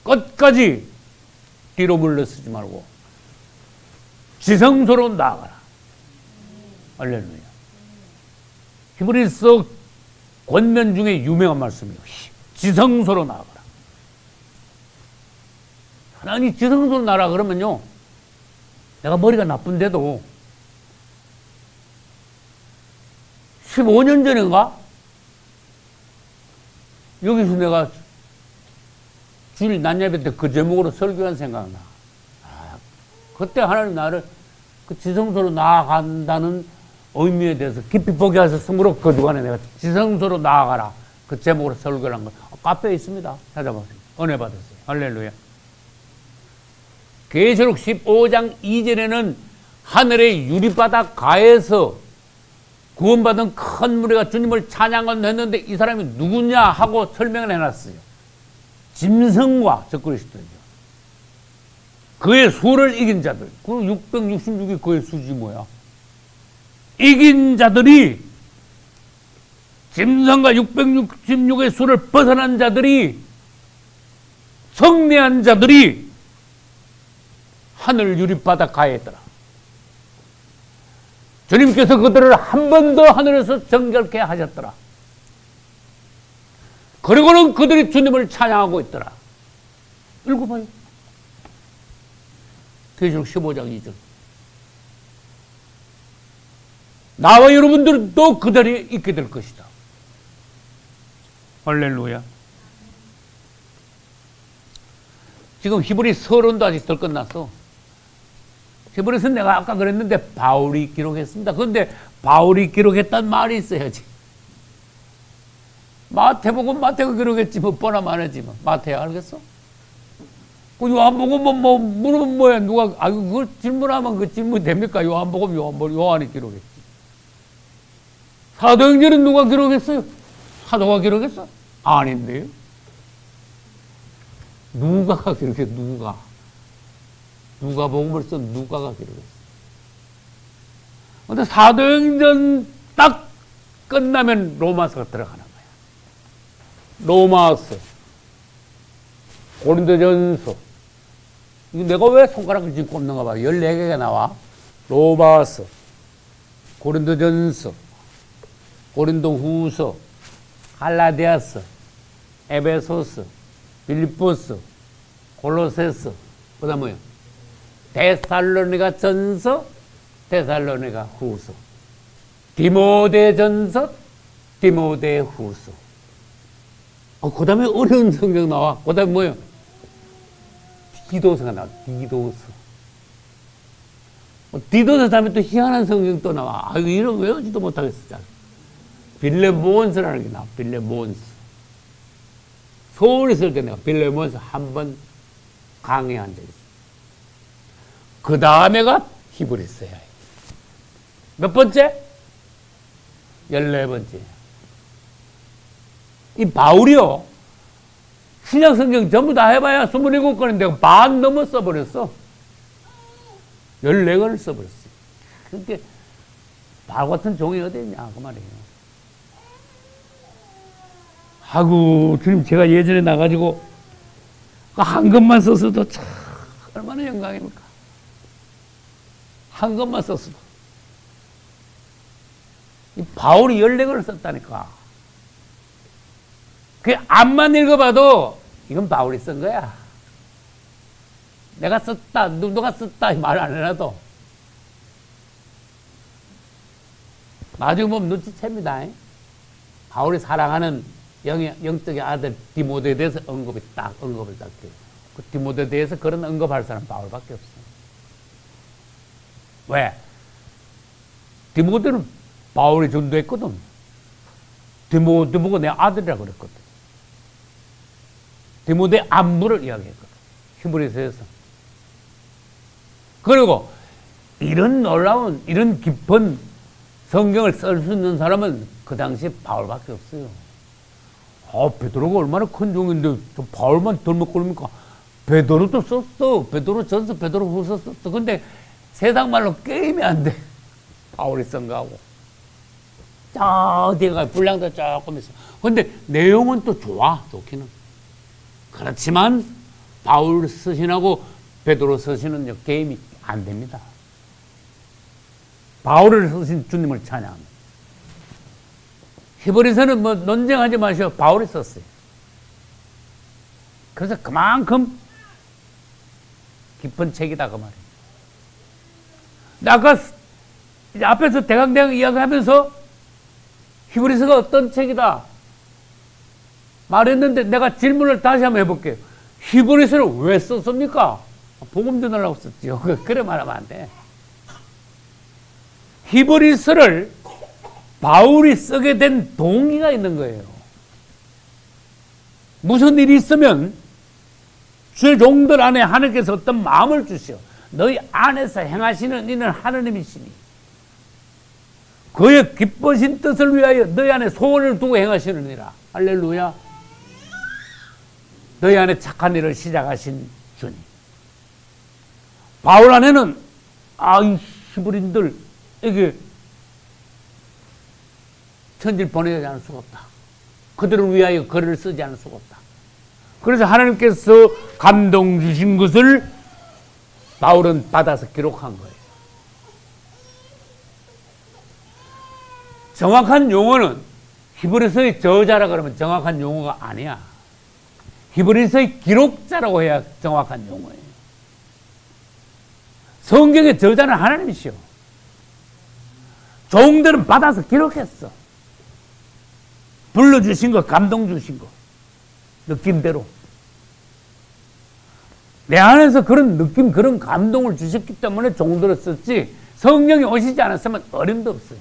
끝까지 뒤로 물러서지 말고 지성소로 나아가라. 할렐루야. 히브리서 권면 중에 유명한 말씀이에요. 지성소로 나아가라. 하나님 지성소로 나아라 그러면요, 내가 머리가 나쁜데도 15년 전인가 여기서 내가 주일 낮예배 때 그 제목으로 설교한 생각나. 그때 하나님 나를 그 지성소로 나아간다는 의미에 대해서 깊이 보게 하셨으므로 그 주간에 내가 지성소로 나아가라 그 제목으로 설교를 한 거. 카페에 있습니다. 찾아보세요. 은혜 받으세요. 할렐루야. 계시록 15장 2절에는 하늘의 유리바닥 가에서 구원받은 큰 무리가 주님을 찬양을 했는데 이 사람이 누구냐 하고 설명을 해놨어요. 짐승과 적그리스도죠. 그의 수를 이긴 자들. 그 666이 그의 수지 뭐야. 이긴 자들이, 짐승과 666의 수를 벗어난 자들이, 성례한 자들이 하늘 유리바닥 가에 있더라. 주님께서 그들을 한 번 더 하늘에서 정결케 하셨더라. 그리고는 그들이 주님을 찬양하고 있더라. 읽어봐요. 계시록 15장 2절. 나와 여러분들도 그 자리에 있게 될 것이다. 할렐루야. 지금 히브리 서론도 아직 덜 끝났어. 히브리서 내가 아까 그랬는데 바울이 기록했습니다. 그런데 바울이 기록했다는 말이 있어야지. 마태복음 마태가 기록했지 뭐 뻔하면 안 하지 뭐. 마태야 알겠어? 그 요한복음 뭐 물으면 뭐야 누가 그걸 질문하면 그 질문 됩니까? 요한복음 요한이 기록했지. 사도행전은 누가 기록했어요? 사도가 기록했어? 아닌데요. 누가가 기록했어. 누가복음을 쓴 누가가 기록했어. 근데 사도행전 딱 끝나면 로마서가 들어가는 거야. 로마서, 고린도전서. 이거 내가 왜 손가락을 짚고 없는가 봐. 14개가 나와. 로마서, 고린도전서, 고린도후서, 갈라디아서, 에베소서, 빌립보서, 골로새서, 그다음 뭐요? 데살로니가 전서, 데살로니가 후서, 디모데 전서, 디모데 후서. 그 다음에 어려운 성경 나와. 그 다음에 뭐요? 디도서가 나와. 디도서 다음에 또 희한한 성경 또 나와. 이런 거 외우지도 못하겠어. 빌레몬스라는 게 나와. 빌레몬스. 서울에 있을 때 내가 빌레몬스 한 번 강의한 적이 있어. 그 다음에가 히브리서야. 몇 번째? 14번째. 이 바울이요. 신약 성경 전부 다 해봐야 27권인데 내가 반 넘어 써버렸어. 14권을 써버렸어. 그러니까 바울 같은 종이 어디 있냐 그 말이에요. 아이고 주님 제가 예전에 나가지고 한 것만 썼어도 참 얼마나 영광입니까. 한 것만 썼어도. 이 바울이 14권을 썼다니까. 그 앞만 읽어봐도 이건 바울이 쓴 거야. 내가 썼다, 누가 썼다 말 안 해놔도 나중에 보면 눈치챕니다. 바울이 사랑하는 영적인 아들 디모데에 대해서 언급을 딱 해요. 그 디모데에 대해서 그런 언급할 사람 바울밖에 없어. 왜? 디모데는 바울이 전도했거든. 디모데 보고 내 아들이라 그랬거든. 디모데 안부를 이야기했거든. 히브리서에서. 그리고 이런 놀라운, 이런 깊은 성경을 쓸 수 있는 사람은 그 당시에 바울밖에 없어요. 베드로가 얼마나 큰 종인데 저 바울만 덜먹거립니까? 베드로도 썼어. 베드로 전서, 베드로 후서 썼어. 근데 세상 말로 게임이 안 돼. 바울이 쓴 거하고. 저 뒤에 가 분량도 조금 있어. 근데 내용은 또 좋아, 좋기는. 그렇지만 바울 서신하고 베드로 서신은 게임이 안 됩니다. 바울을 쓰신 주님을 찬양합니다. 히브리서는 뭐 논쟁하지 마시오. 바울이 썼어요. 그래서 그만큼 깊은 책이다 그 말이에요. 근데 아까 이제 앞에서 대강대강 이야기하면서 히브리서가 어떤 책이다 말했는데 내가 질문을 다시 한번 해볼게요. 히브리서를 왜 썼습니까? 복음 전하려고 썼지요. 그래 말하면 안 돼. 히브리서를 바울이 쓰게 된 동기가 있는 거예요. 무슨 일이 있으면 주의 종들 안에 하나님께서 어떤 마음을 주시오. 너희 안에서 행하시는 이는 하나님이시니 그의 기쁘신 뜻을 위하여 너희 안에 소원을 두고 행하시느니라. 할렐루야. 너희 안에 착한 일을 시작하신 주님. 바울 안에는 이 히브리인들에게 편지를 보내지 않을 수가 없다. 그들을 위하여 글을 쓰지 않을 수가 없다. 그래서 하나님께서 감동 주신 것을 바울은 받아서 기록한 거예요. 정확한 용어는 히브리서의 저자라 그러면 정확한 용어가 아니야. 히브리서의 기록자라고 해야 정확한 용어예요. 성경의 저자는 하나님이시오. 종들은 받아서 기록했어. 불러주신 거, 감동 주신 거, 느낌대로. 내 안에서 그런 느낌, 그런 감동을 주셨기 때문에 종들을 썼지, 성령이 오시지 않았으면 어림도 없어요.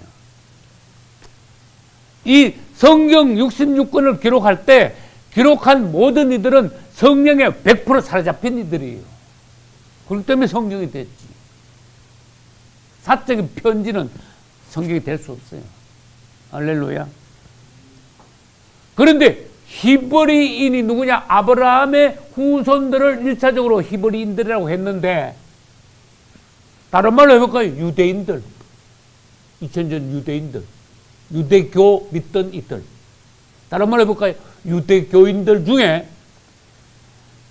이 성경 66권을 기록할 때 기록한 모든 이들은 성령에 100% 사로잡힌 이들이에요. 그렇기 때문에 성경이 됐지. 사적인 편지는 성경이 될 수 없어요. 할렐루야. 그런데 히브리인이 누구냐? 아브라함의 후손들을 1차적으로 히브리인들이라고 했는데, 다른 말로 해볼까요? 유대인들. 2000년 유대인들. 유대교 믿던 이들. 다른 말로 해볼까요? 유대교인들 중에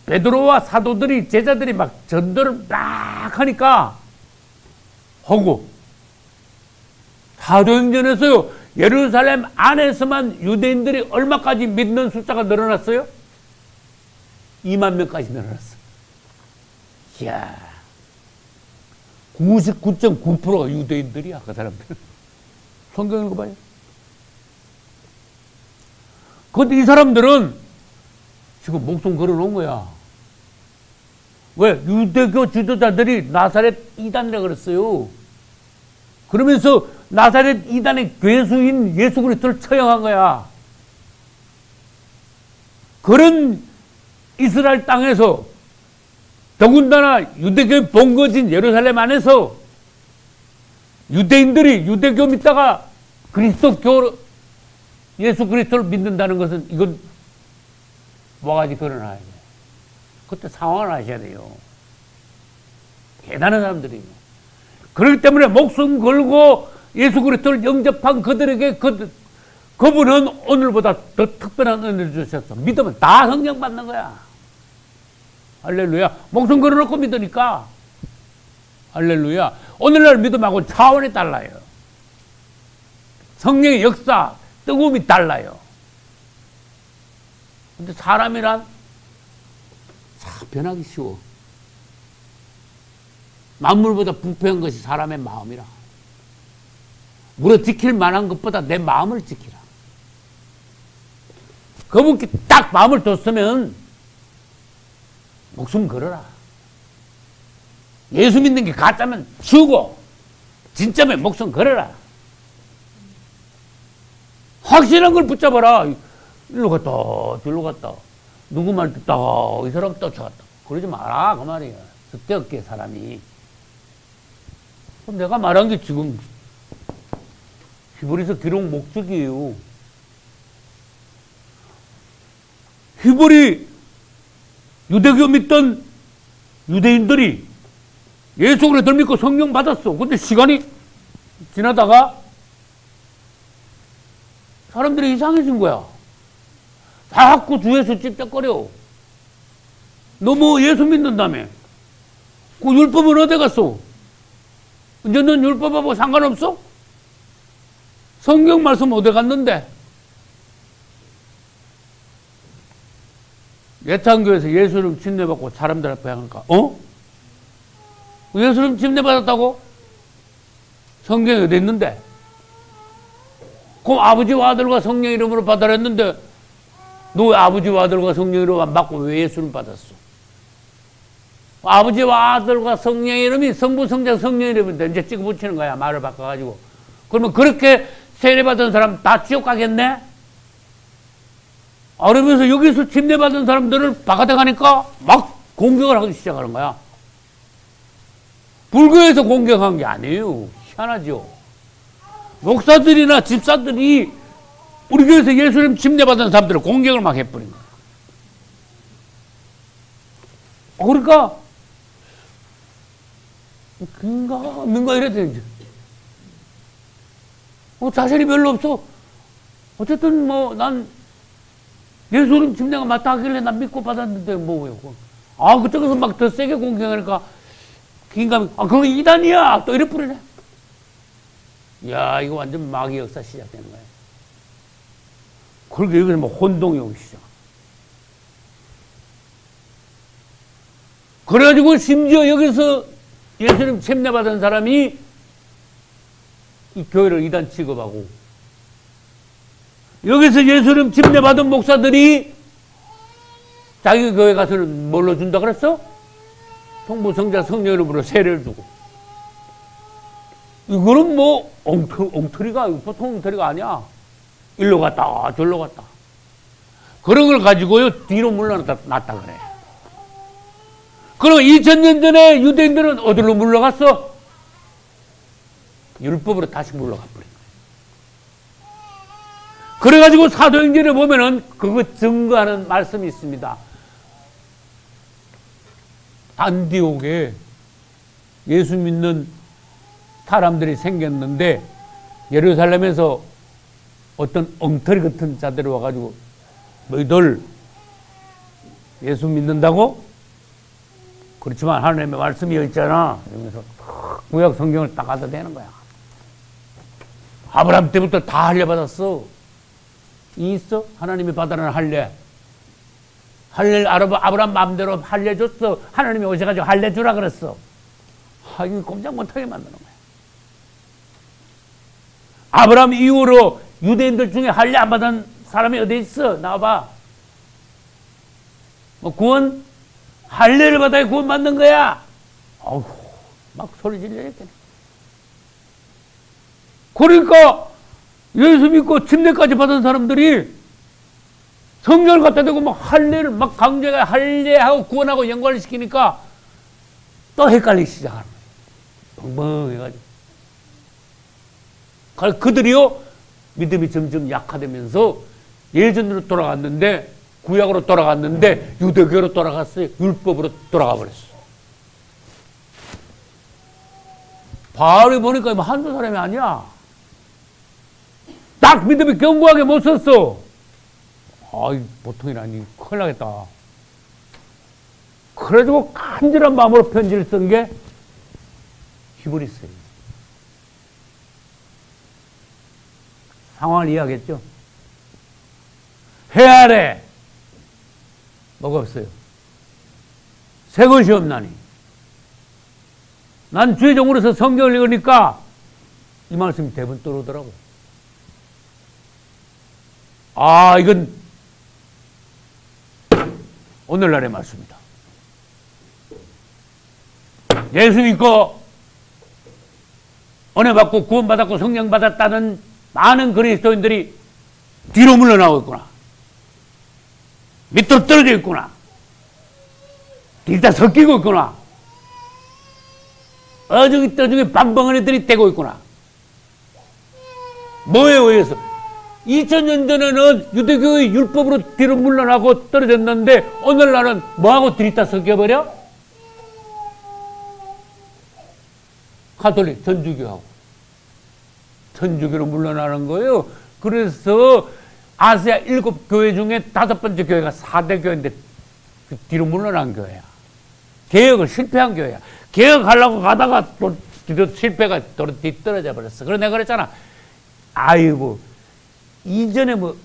베드로와 사도들이, 제자들이 막 전도를 막 하니까 하고, 사도행전에서요, 예루살렘 안에서만 유대인들이 얼마까지 믿는 숫자가 늘어났어요? 2만 명까지 늘어났어. 이야, 99.9%가 유대인들이야, 그 사람들. 성경 읽어봐요. 근데 이 사람들은 지금 목숨 걸어놓은 거야. 왜? 유대교 지도자들이 나사렛 이단이라고 그랬어요. 그러면서 나사렛 이단의 괴수인 예수 그리스도를 처형한 거야. 그런 이스라엘 땅에서 더군다나 유대교의 본거지인 예루살렘 안에서 유대인들이 유대교 믿다가 그리스도교 예수 그리스도를 믿는다는 것은 이건 뭐가지 걸어놔야 돼. 그때 상황을 아셔야 돼요. 대단한 사람들이에요. 그렇기 때문에 목숨 걸고 예수 그리스도를 영접한 그들에게 그분은 오늘보다 더 특별한 은혜를 주셨어. 믿으면 다 성령 받는 거야. 할렐루야. 목숨 걸어놓고 믿으니까. 할렐루야. 오늘날 믿음하고 차원이 달라요. 성령의 역사, 뜨거움이 달라요. 근데 사람이란 참 변하기 쉬워. 만물보다 부패한 것이 사람의 마음이라. 물어 지킬 만한 것보다 내 마음을 지키라. 그분께 딱 마음을 뒀으면 목숨 걸어라. 예수 믿는 게 가짜면 죽어. 진짜면 목숨 걸어라. 확실한 걸 붙잡아라. 일로 갔다 저리로 갔다 누구 말 듣다 이 사람 쫓아갔다 그러지 마라 그 말이야. 적대없게 사람이. 내가 말한 게 지금 히브리서 기록 목적이에요. 히브리 유대교 믿던 유대인들이 예수 그리스도를 믿고 성령 받았어. 근데 시간이 지나다가 사람들이 이상해진 거야. 자꾸 주에서 찝쩍거려. 너 뭐 예수 믿는다며. 그 율법은 어디 갔어? 이제 넌 율법하고 상관없어? 성경 말씀 어디 갔는데? 예찬교에서 예수님 침례받고 사람들 앞에 하니까 예수님 침례받았다고? 성경에 어디 있는데? 그럼 아버지와 아들과 성령 이름으로 받으라 했는데 너 왜 아버지와 아들과 성령 이름 안 받고 왜 예수님 받았어? 아버지와 아들과 성령 이름이 성부 성자 성령 이름인데 이제 찍어 붙이는 거야. 말을 바꿔가지고. 그러면 그렇게 세례받은 사람 다 지옥 가겠네? 그러면서 여기서 침례받은 사람들을 바깥에 가니까 막 공격을 하기 시작하는 거야. 불교에서 공격한 게 아니에요. 희한하죠. 목사들이나 집사들이 우리 교회에서 예수님 침례받은 사람들을 공격을 막 해버린 거야. 그러니까 뭔가 이래야 되는지. 자신이 별로 없어. 어쨌든 난 예수님 침례가 맞다 하길래 난 믿고 받았는데 뭐예요. 그쪽에서 막 더 세게 공격하니까 긴감이 그거 이단이야 또 이래 뿌리네. 야 이거 완전 마귀 역사 시작되는 거야. 그러게 여기서 혼동이 오기 시작. 그래가지고 심지어 여기서 예수님 침례받은 사람이 이 교회를 이단 취급하고 여기서 예수님 침례받은 목사들이 자기 교회 가서는 뭘로 준다 그랬어? 성부 성자 성령 이름으로 세례를 주고. 이거는 엉터리가 보통 엉터리가 아니야. 일로 갔다 절로 갔다. 그런 걸 가지고요 뒤로 물러났다 그래. 그럼 2000년 전에 유대인들은 어디로 물러갔어? 율법으로 다시 물러가 버린 거예요. 그래가지고 사도행전에 보면은 그거 증거하는 말씀이 있습니다. 안디옥에 예수 믿는 사람들이 생겼는데 예루살렘에서 어떤 엉터리 같은 자들이 와가지고 너희들 예수 믿는다고? 그렇지만 하나님의 말씀이 여기 있잖아. 이러면서 구약 성경을 딱 갖다 대는 거야. 아브라함 때부터 다 할례 받았어. 있어? 하나님이 받아라는 할례. 아브라함 마음대로 할례 줬어. 하나님이 오셔가지고 할례 주라 그랬어. 이거 꼼짝 못하게 만드는 거야. 아브라함 이후로 유대인들 중에 할례 안 받은 사람이 어디 있어? 나와봐. 구원? 할례를 받아야 구원 받는 거야. 막 소리 질러야겠네. 그러니까 예수 믿고 침례까지 받은 사람들이 성경을 갖다 대고 막 할례를 막 강제가 할례하고 구원하고 연관을 시키니까 또 헷갈리기 시작하는 거예요. 벙벙해가지고. 그래서 그들이요 믿음이 점점 약화되면서 예전으로 돌아갔는데 구약으로 돌아갔는데 유대교로 돌아갔어요. 율법으로 돌아가 버렸어. 바울이 보니까 한두 사람이 아니야. 딱 믿음이 견고하게 못 섰어. 보통이라니 큰일 나겠다. 그래가지고 간절한 마음으로 편지를 쓴 게 히브리서예요. 상황을 이해하겠죠? 해 아래 뭐가 없어요? 새 것이 없나니. 난 주의종으로서 성경을 읽으니까 이 말씀이 대부분 떠오르더라고. 이건 오늘날의 말씀이다. 예수 믿고 은혜 받고 구원 받았고 성령 받았다는 많은 그리스도인들이 뒤로 물러나고 있구나. 밑으로 떨어져 있구나. 뒤다 섞이고 있구나. 어중이 떠중이 반벙어리들이 떼고 있구나. 뭐에 의해서? 2000년 전에는 유대교의 율법으로 뒤로 물러나고 떨어졌는데 오늘날은 뭐하고 들이다 섞여버려? 가톨릭, 천주교로 물러나는 거예요. 그래서 아시아 7교회 중에 5번째 교회가 4대 교회인데 뒤로 물러난 교회야. 개혁을 실패한 교회야. 개혁하려고 가다가 또 실패가 뒤떨어져 버렸어. 그래서 내가 그랬잖아. 아이고, 이전에 뭐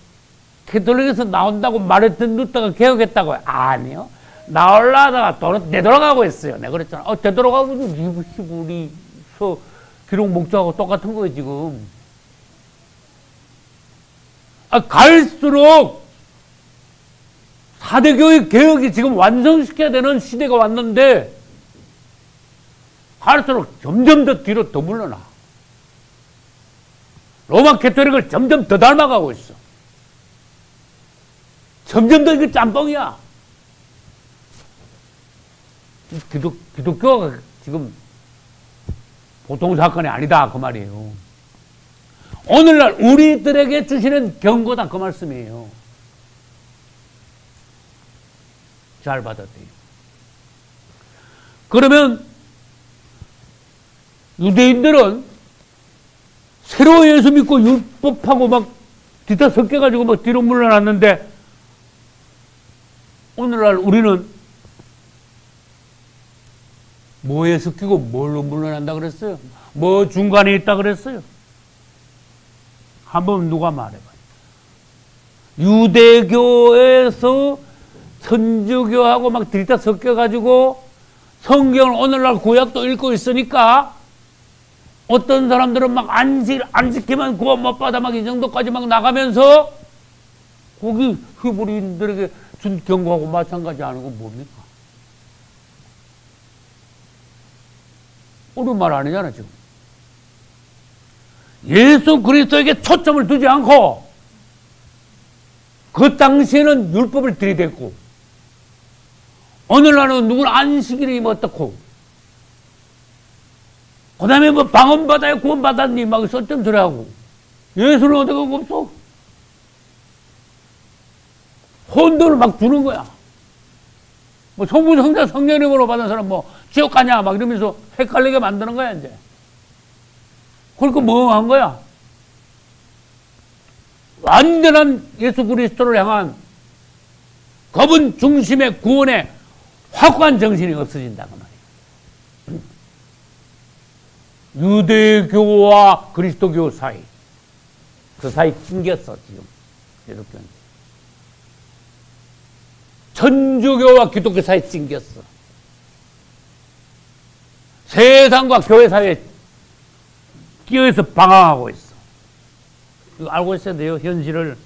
캐톨릭에서 나온다고 말했던 루터가 개혁했다고요? 아니요. 나올라다가 되돌아가고 했어요. 내가 그랬잖아. 되돌아가고 우리서 기록 목적하고 똑같은 거예요, 지금. 갈수록 4대 교회 개혁이 지금 완성시켜야 되는 시대가 왔는데 갈수록 점점 더 뒤로 더 물러나. 로마 캐톨릭을 점점 더 닮아가고 있어. 점점 더 이게 짬뽕이야. 기독교가 지금 보통 사건이 아니다 그 말이에요. 오늘날 우리들에게 주시는 경고다 그 말씀이에요. 잘 받아들여요. 그러면 유대인들은 새로 예수 믿고 율법하고 막 뒤다 섞여가지고 막 뒤로 물러났는데 오늘날 우리는 뭐에 섞이고 뭘로 물러난다 그랬어요? 뭐 중간에 있다 그랬어요? 한번 누가 말해봐요. 유대교에서 천주교하고 막 들이다 섞여가지고 성경을 오늘날 구약도 읽고 있으니까 어떤 사람들은 막 안 지키면 구원 못 받아 막 이 정도까지 막 나가면서 거기 히브리인들에게 준 경고하고 마찬가지 하는 건 뭡니까? 옳은 말 아니잖아 지금. 예수 그리스도에게 초점을 두지 않고 그 당시에는 율법을 들이댔고 오늘날은 누구는 안식일이면 어떻고 그 다음에 뭐 방언받아야 구원받았니 막 썼던 소리 하고 예수는 어디가 없어. 혼돈을 막 주는 거야. 뭐 성부 성자 성령 이름으로 받은 사람 뭐 지옥 가냐 막 이러면서 헷갈리게 만드는 거야 이제. 그러니까 뭐 한 거야? 완전한 예수 그리스도를 향한 그분 중심의 구원의 확고한 정신이 없어진다 그 말이야. 유대교와 그리스도교 사이 그 사이 낑겼어 지금 기독교는. 천주교와 기독교 사이에 찡겼어. 세상과 교회 사이에 끼어서 방황하고 있어. 이거 알고 있어야 돼요, 현실을.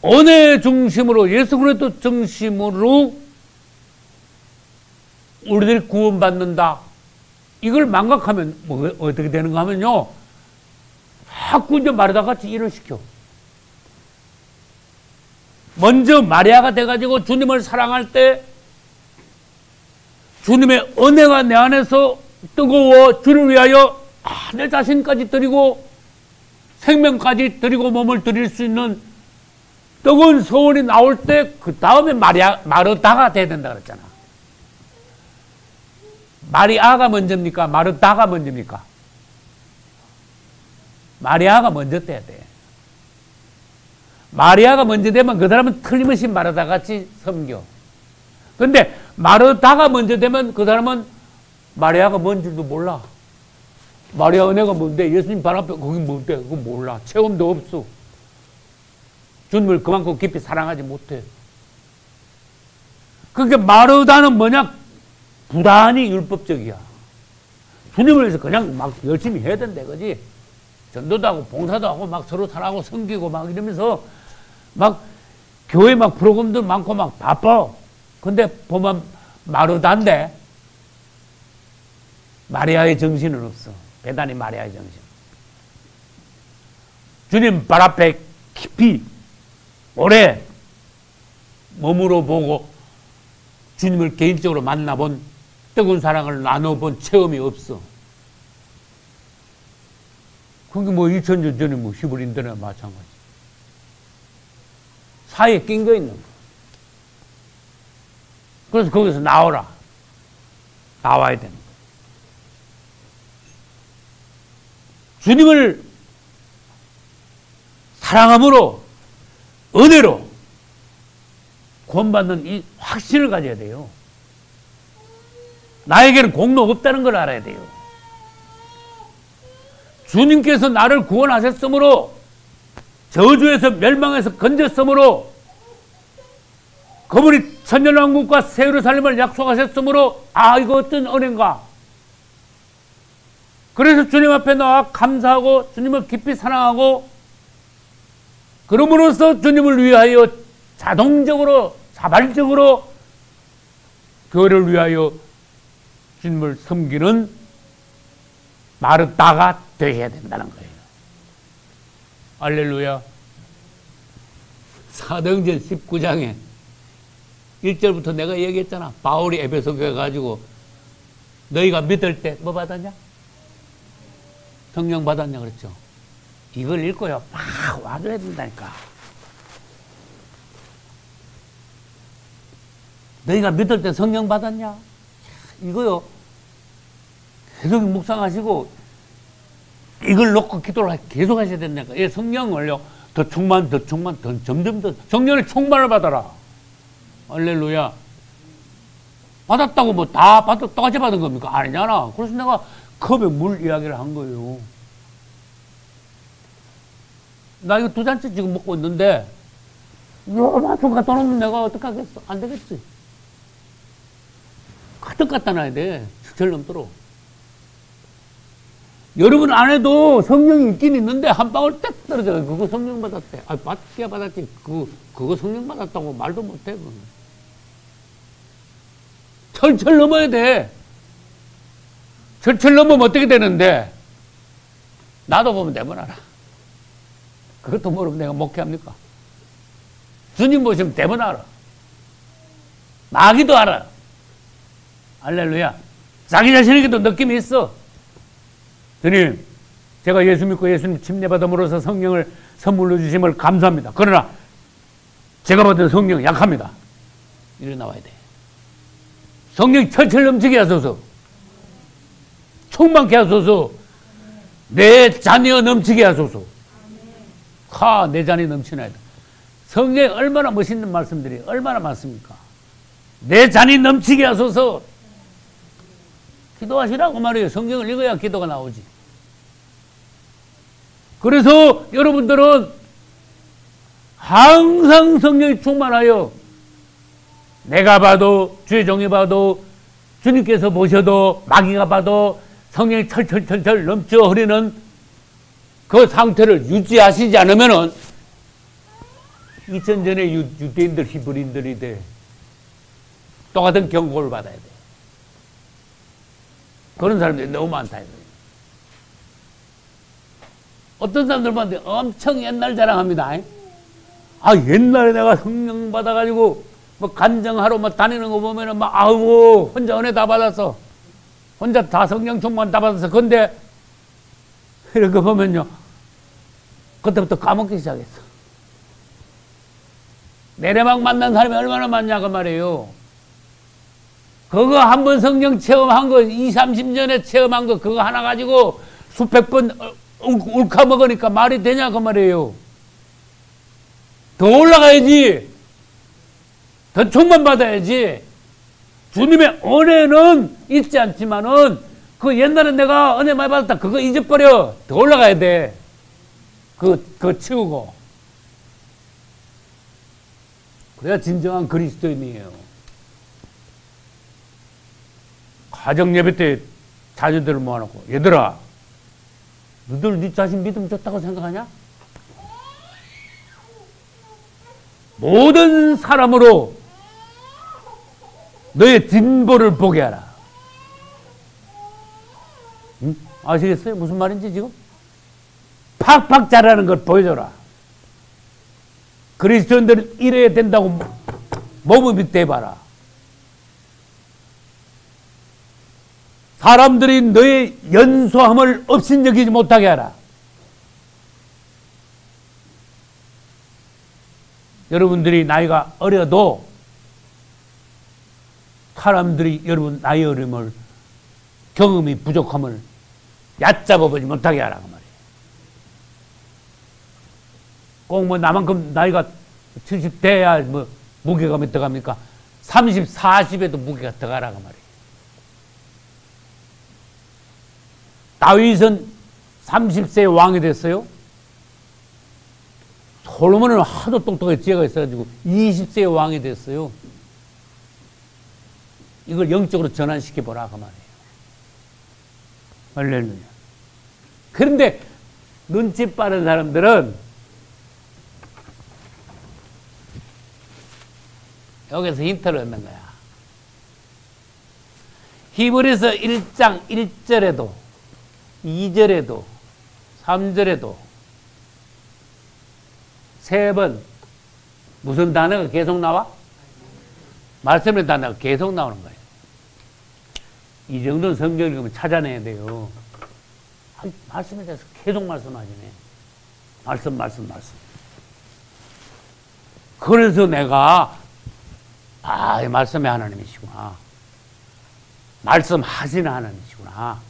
은혜 중심으로, 예수 그리스도 중심으로 우리들이 구원받는다. 이걸 망각하면 뭐 어떻게 되는가 하면요. 자꾸 이제 마르다 같이 일을 시켜. 먼저 마리아가 돼가지고 주님을 사랑할 때 주님의 은혜가 내 안에서 뜨거워 주를 위하여 내 자신까지 드리고 생명까지 드리고 몸을 드릴 수 있는 뜨거운 소원이 나올 때 그 다음에 마르다가 돼야 된다 그랬잖아. 마리아가 먼저입니까? 마르다가 먼저입니까? 마리아가 먼저 돼야 돼. 마리아가 먼저 되면 그 사람은 틀림없이 마르다 같이 섬겨. 근데 마르다가 먼저 되면 그 사람은 마리아가 뭔 줄도 몰라. 마리아 은혜가 뭔데? 예수님 발 앞에 거기 뭔데? 그거 몰라. 체험도 없어. 주님을 그만큼 깊이 사랑하지 못해. 그러니까 마르다는 뭐냐? 부단히 율법적이야. 주님을 위해서 그냥 막 열심히 해야 된대, 그지? 전도도 하고 봉사도 하고 막 서로 사랑하고 섬기고 막 이러면서 막 교회 막 프로그램들 많고 막 바빠. 근데 보면 마르다인데 마리아의 정신은 없어. 대단히 마리아의 정신. 주님 발 앞에 깊이 오래 머물러 보고 주님을 개인적으로 만나본 뜨거운 사랑을 나눠본 체험이 없어. 그게 뭐 2000년 전에 뭐 히브리인들이나 마찬가지. 사이에 낀 거 있는 거. 그래서 거기서 나오라. 나와야 되는 거. 주님을 사랑함으로, 은혜로 구원받는 이 확신을 가져야 돼요. 나에게는 공로 없다는 걸 알아야 돼요. 주님께서 나를 구원하셨으므로, 저주에서 멸망해서 건졌으므로, 그분이 천년왕국과 새 예루살렘을 약속하셨으므로, 아, 이거 어떤 은혜인가. 그래서 주님 앞에 나와 감사하고 주님을 깊이 사랑하고, 그러므로써 주님을 위하여 자동적으로, 자발적으로 교회를 위하여 주님을 섬기는 마르다가 되어야 된다는 거예요. 할렐루야. 사도행전 19장에 1절부터 내가 얘기했잖아. 바울이 에베소 교회 가지고 너희가 믿을 때 뭐 받았냐? 성령 받았냐 그랬죠. 이걸 읽고요, 막 와줘야 된다니까. 너희가 믿을 때 성령 받았냐? 이거요, 계속 묵상하시고 이걸 놓고 기도를 계속 하셔야 된다니까. 이 성령을요, 더 충만, 점점 더 성령의 충만을 받아라. 할렐루야. 받았다고 뭐 다 똑같이 받은 겁니까? 아니잖아. 그래서 내가 컵에 물 이야기를 한 거예요. 나 이거 2잔째 지금 먹고 있는데, 요만큼 갖다 놓으면 내가 어떡하겠어? 안 되겠지. 가득 갖다 놔야 돼. 절 넘도록. 여러분 안에도 성령이 있긴 있는데, 한 방울 딱 떨어져요. 그거 성령 받았대. 아, 받기야 받았지. 그거 성령 받았다고 말도 못 해. 그건. 철철 넘어야 돼. 철철 넘으면 어떻게 되는데? 나도 보면 되면 알아. 그것도 모르면 내가 목회합니까? 주님 보시면 되면 알아. 마귀도 알아. 할렐루야. 자기 자신에게도 느낌이 있어. 주님, 제가 예수 믿고 예수님 침례받음으로써 성령을 선물로 주심을 감사합니다. 그러나 제가 받은 성령 약합니다. 이래 나와야 돼. 성령이 철철 넘치게 하소서. 충만케 하소서. 내 자녀 넘치게 하소서. 내 잔이 넘치나이다. 성경에 얼마나 멋있는 말씀들이 얼마나 많습니까? 내 잔이 넘치게 하소서. 기도하시라고 말이에요. 성경을 읽어야 기도가 나오지. 그래서 여러분들은 항상 성령이 충만하여, 내가 봐도, 주의 종이 봐도, 주님께서 보셔도, 마귀가 봐도 성령이 철철철철 넘쳐 흐르는 그 상태를 유지하시지 않으면은 2000전에 유대인들, 히브리인들이 돼. 똑같은 경고를 받아야 돼. 그런 사람들이 너무 많다. 어떤 사람들한테 엄청 옛날 자랑합니다. 아, 옛날에 내가 성령 받아가지고 뭐 간증하러 막 다니는 거 보면은 막, 아우, 혼자 은혜 다 받았어. 혼자 다 성령 충만 다 받았어. 근데 이런 거 보면요, 그때부터 까먹기 시작했어. 내래막 만난 사람이 얼마나 많냐 그 말이에요. 그거 한번 성령 체험한 거, 20-30년에 체험한 거, 그거 하나 가지고 수백 번 울까 먹으니까 말이 되냐 그 말이에요. 더 올라가야지. 더 충만 받아야지. 주님의 은혜는 있지 않지만은 그 옛날에 내가 은혜 많이 받았다 그거 잊어버려. 더 올라가야 돼. 그거 치우고. 그래야 진정한 그리스도인이에요. 가정 예배 때 자녀들을 모아놓고, 얘들아, 너들 네 자신 믿음 좋다고 생각하냐? 모든 사람으로 너의 진보를 보게 하라. 응? 아시겠어요? 무슨 말인지 지금? 팍팍 자라는 걸 보여줘라. 그리스도인들은 이래야 된다고 모범이 돼봐라. 사람들이 너의 연소함을 업신여기지 못하게 하라. 여러분들이 나이가 어려도 사람들이 여러분 나이 어림을 경험이 부족함을 얕잡아 보지 못하게 하라고 말이에요. 꼭 뭐 나만큼 나이가 70 돼야 뭐 무게감이 들어갑니까? 30, 40에도 무게가 들어가라고 말이에요. 다윗은 30세에 왕이 됐어요. 솔로몬은 하도 똑똑하게 지혜가 있어가지고 20세에 왕이 됐어요. 이걸 영적으로 전환시켜 보라고 말이에요. 할렐루야. 그런데 눈치 빠른 사람들은 여기서 힌트를 얻는 거야. 히브리서 1장 1절에도 2절에도 3절에도 세 번 무슨 단어가 계속 나와? 말씀의 단어가 계속 나오는 거예요. 이 정도는 성경 읽으면 찾아내야 돼요. 말씀에 대해서 계속 말씀하시네. 말씀. 그래서 내가 이 말씀의 하나님이시구나. 말씀하시는 하나님이시구나.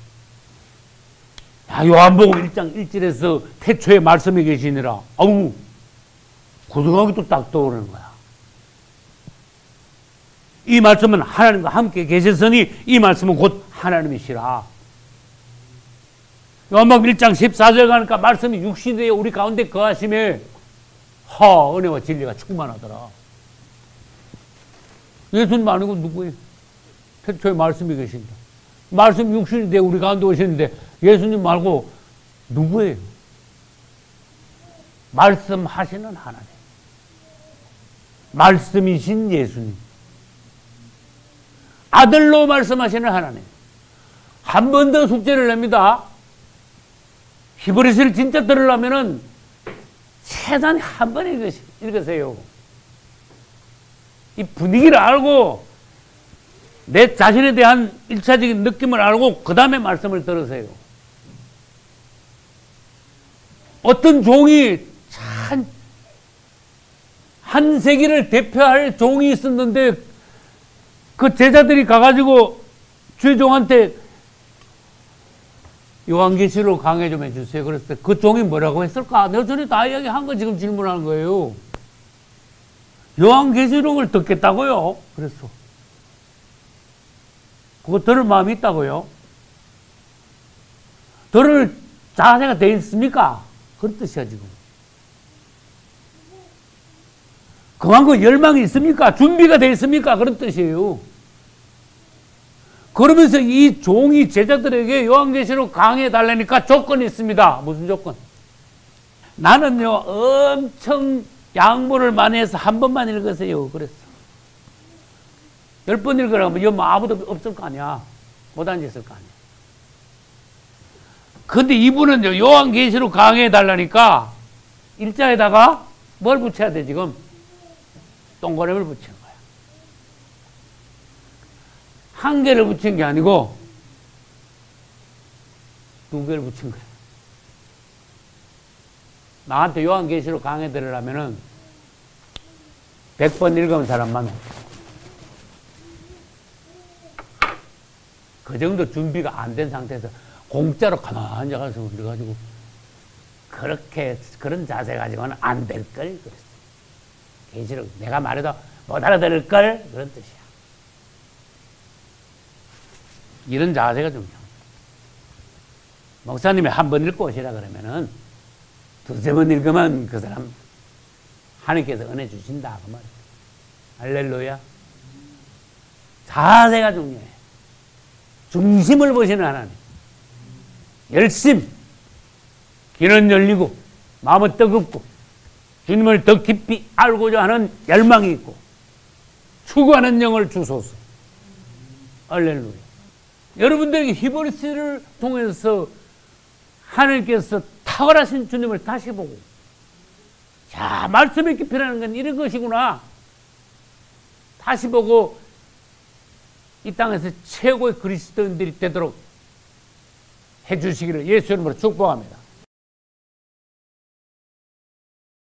요한복음 1장 1절에서 태초에 말씀이 계시니라. 그 생각이 또 딱 떠오르는 거야. 이 말씀은 하나님과 함께 계셨으니 이 말씀은 곧 하나님이시라. 요한복음 1장 14절 가니까 말씀이 육신이 되어 우리 가운데 거하심에 은혜와 진리가 충만하더라. 예수님 아니고 누구예요? 태초에 말씀이 계신다. 말씀 육신이 되어 우리 가운데 오셨는데 예수님 말고 누구예요? 말씀하시는 하나님. 말씀이신 예수님. 아들로 말씀하시는 하나님. 한 번 더 숙제를 냅니다. 히브리서를 진짜 들으려면은 최소한 한 번 읽으세요. 이 분위기를 알고 내 자신에 대한 1차적인 느낌을 알고 그 다음에 말씀을 들으세요. 어떤 종이 참 한 세기를 대표할 종이 있었는데 그 제자들이 가가지고 주의 종한테 요한계시록 강해 좀 해주세요. 그랬을 때 그 종이 뭐라고 했을까? 내가 전에 다 이야기한 거 지금 질문하는 거예요. 요한계시록을 듣겠다고요? 그랬어. 그거 들을 마음이 있다고요? 들을 자세가 돼 있습니까? 그런 뜻이야 지금. 그만큼 열망이 있습니까? 준비가 돼 있습니까? 그런 뜻이에요. 그러면서 이 종이 제자들에게 요한계시록 강해 달라니까 조건이 있습니다. 무슨 조건? 나는요 엄청 양보를 많이 해서 한 번만 읽으세요. 그랬어. 10번 읽으라고 하면 아무도 없을 거 아니야. 못 앉았을 거 아니야. 근데 이분은요 요한계시록 강해 달라니까 일자에다가 뭘 붙여야 돼 지금? 동그라미를 붙이는 거야. 한 개를 붙인 게 아니고 두 개를 붙인 거야. 나한테 요한계시록 강해 들으려면은 100번 읽으면 사람만 그 정도 준비가 안 된 상태에서 공짜로 가만히 앉아서 그래가지고 그렇게 그런 자세 가지고는 안 될 걸 그랬어. 계시록 내가 말해도 못 알아들을 걸 그런 뜻이야. 이런 자세가 중요합니다. 목사님이 한 번 읽고 오시라 그러면은 두세 번 읽으면 그 사람 하나님께서 은혜 주신다 그 말이야. 할렐루야. 자세가 중요해. 중심을 보시는 하나님. 열심, 귀는 열리고 마음은 뜨겁고 주님을 더 깊이 알고자 하는 열망이 있고 추구하는 영을 주소서. 할렐루야. 여러분들에게 히브리서를 통해서 하나님께서 탁월하신 주님을 다시 보고 자 말씀의 깊이라는 건 이런 것이구나 다시 보고 이 땅에서 최고의 그리스도인들이 되도록 해주시기를 예수 이름으로 축복합니다.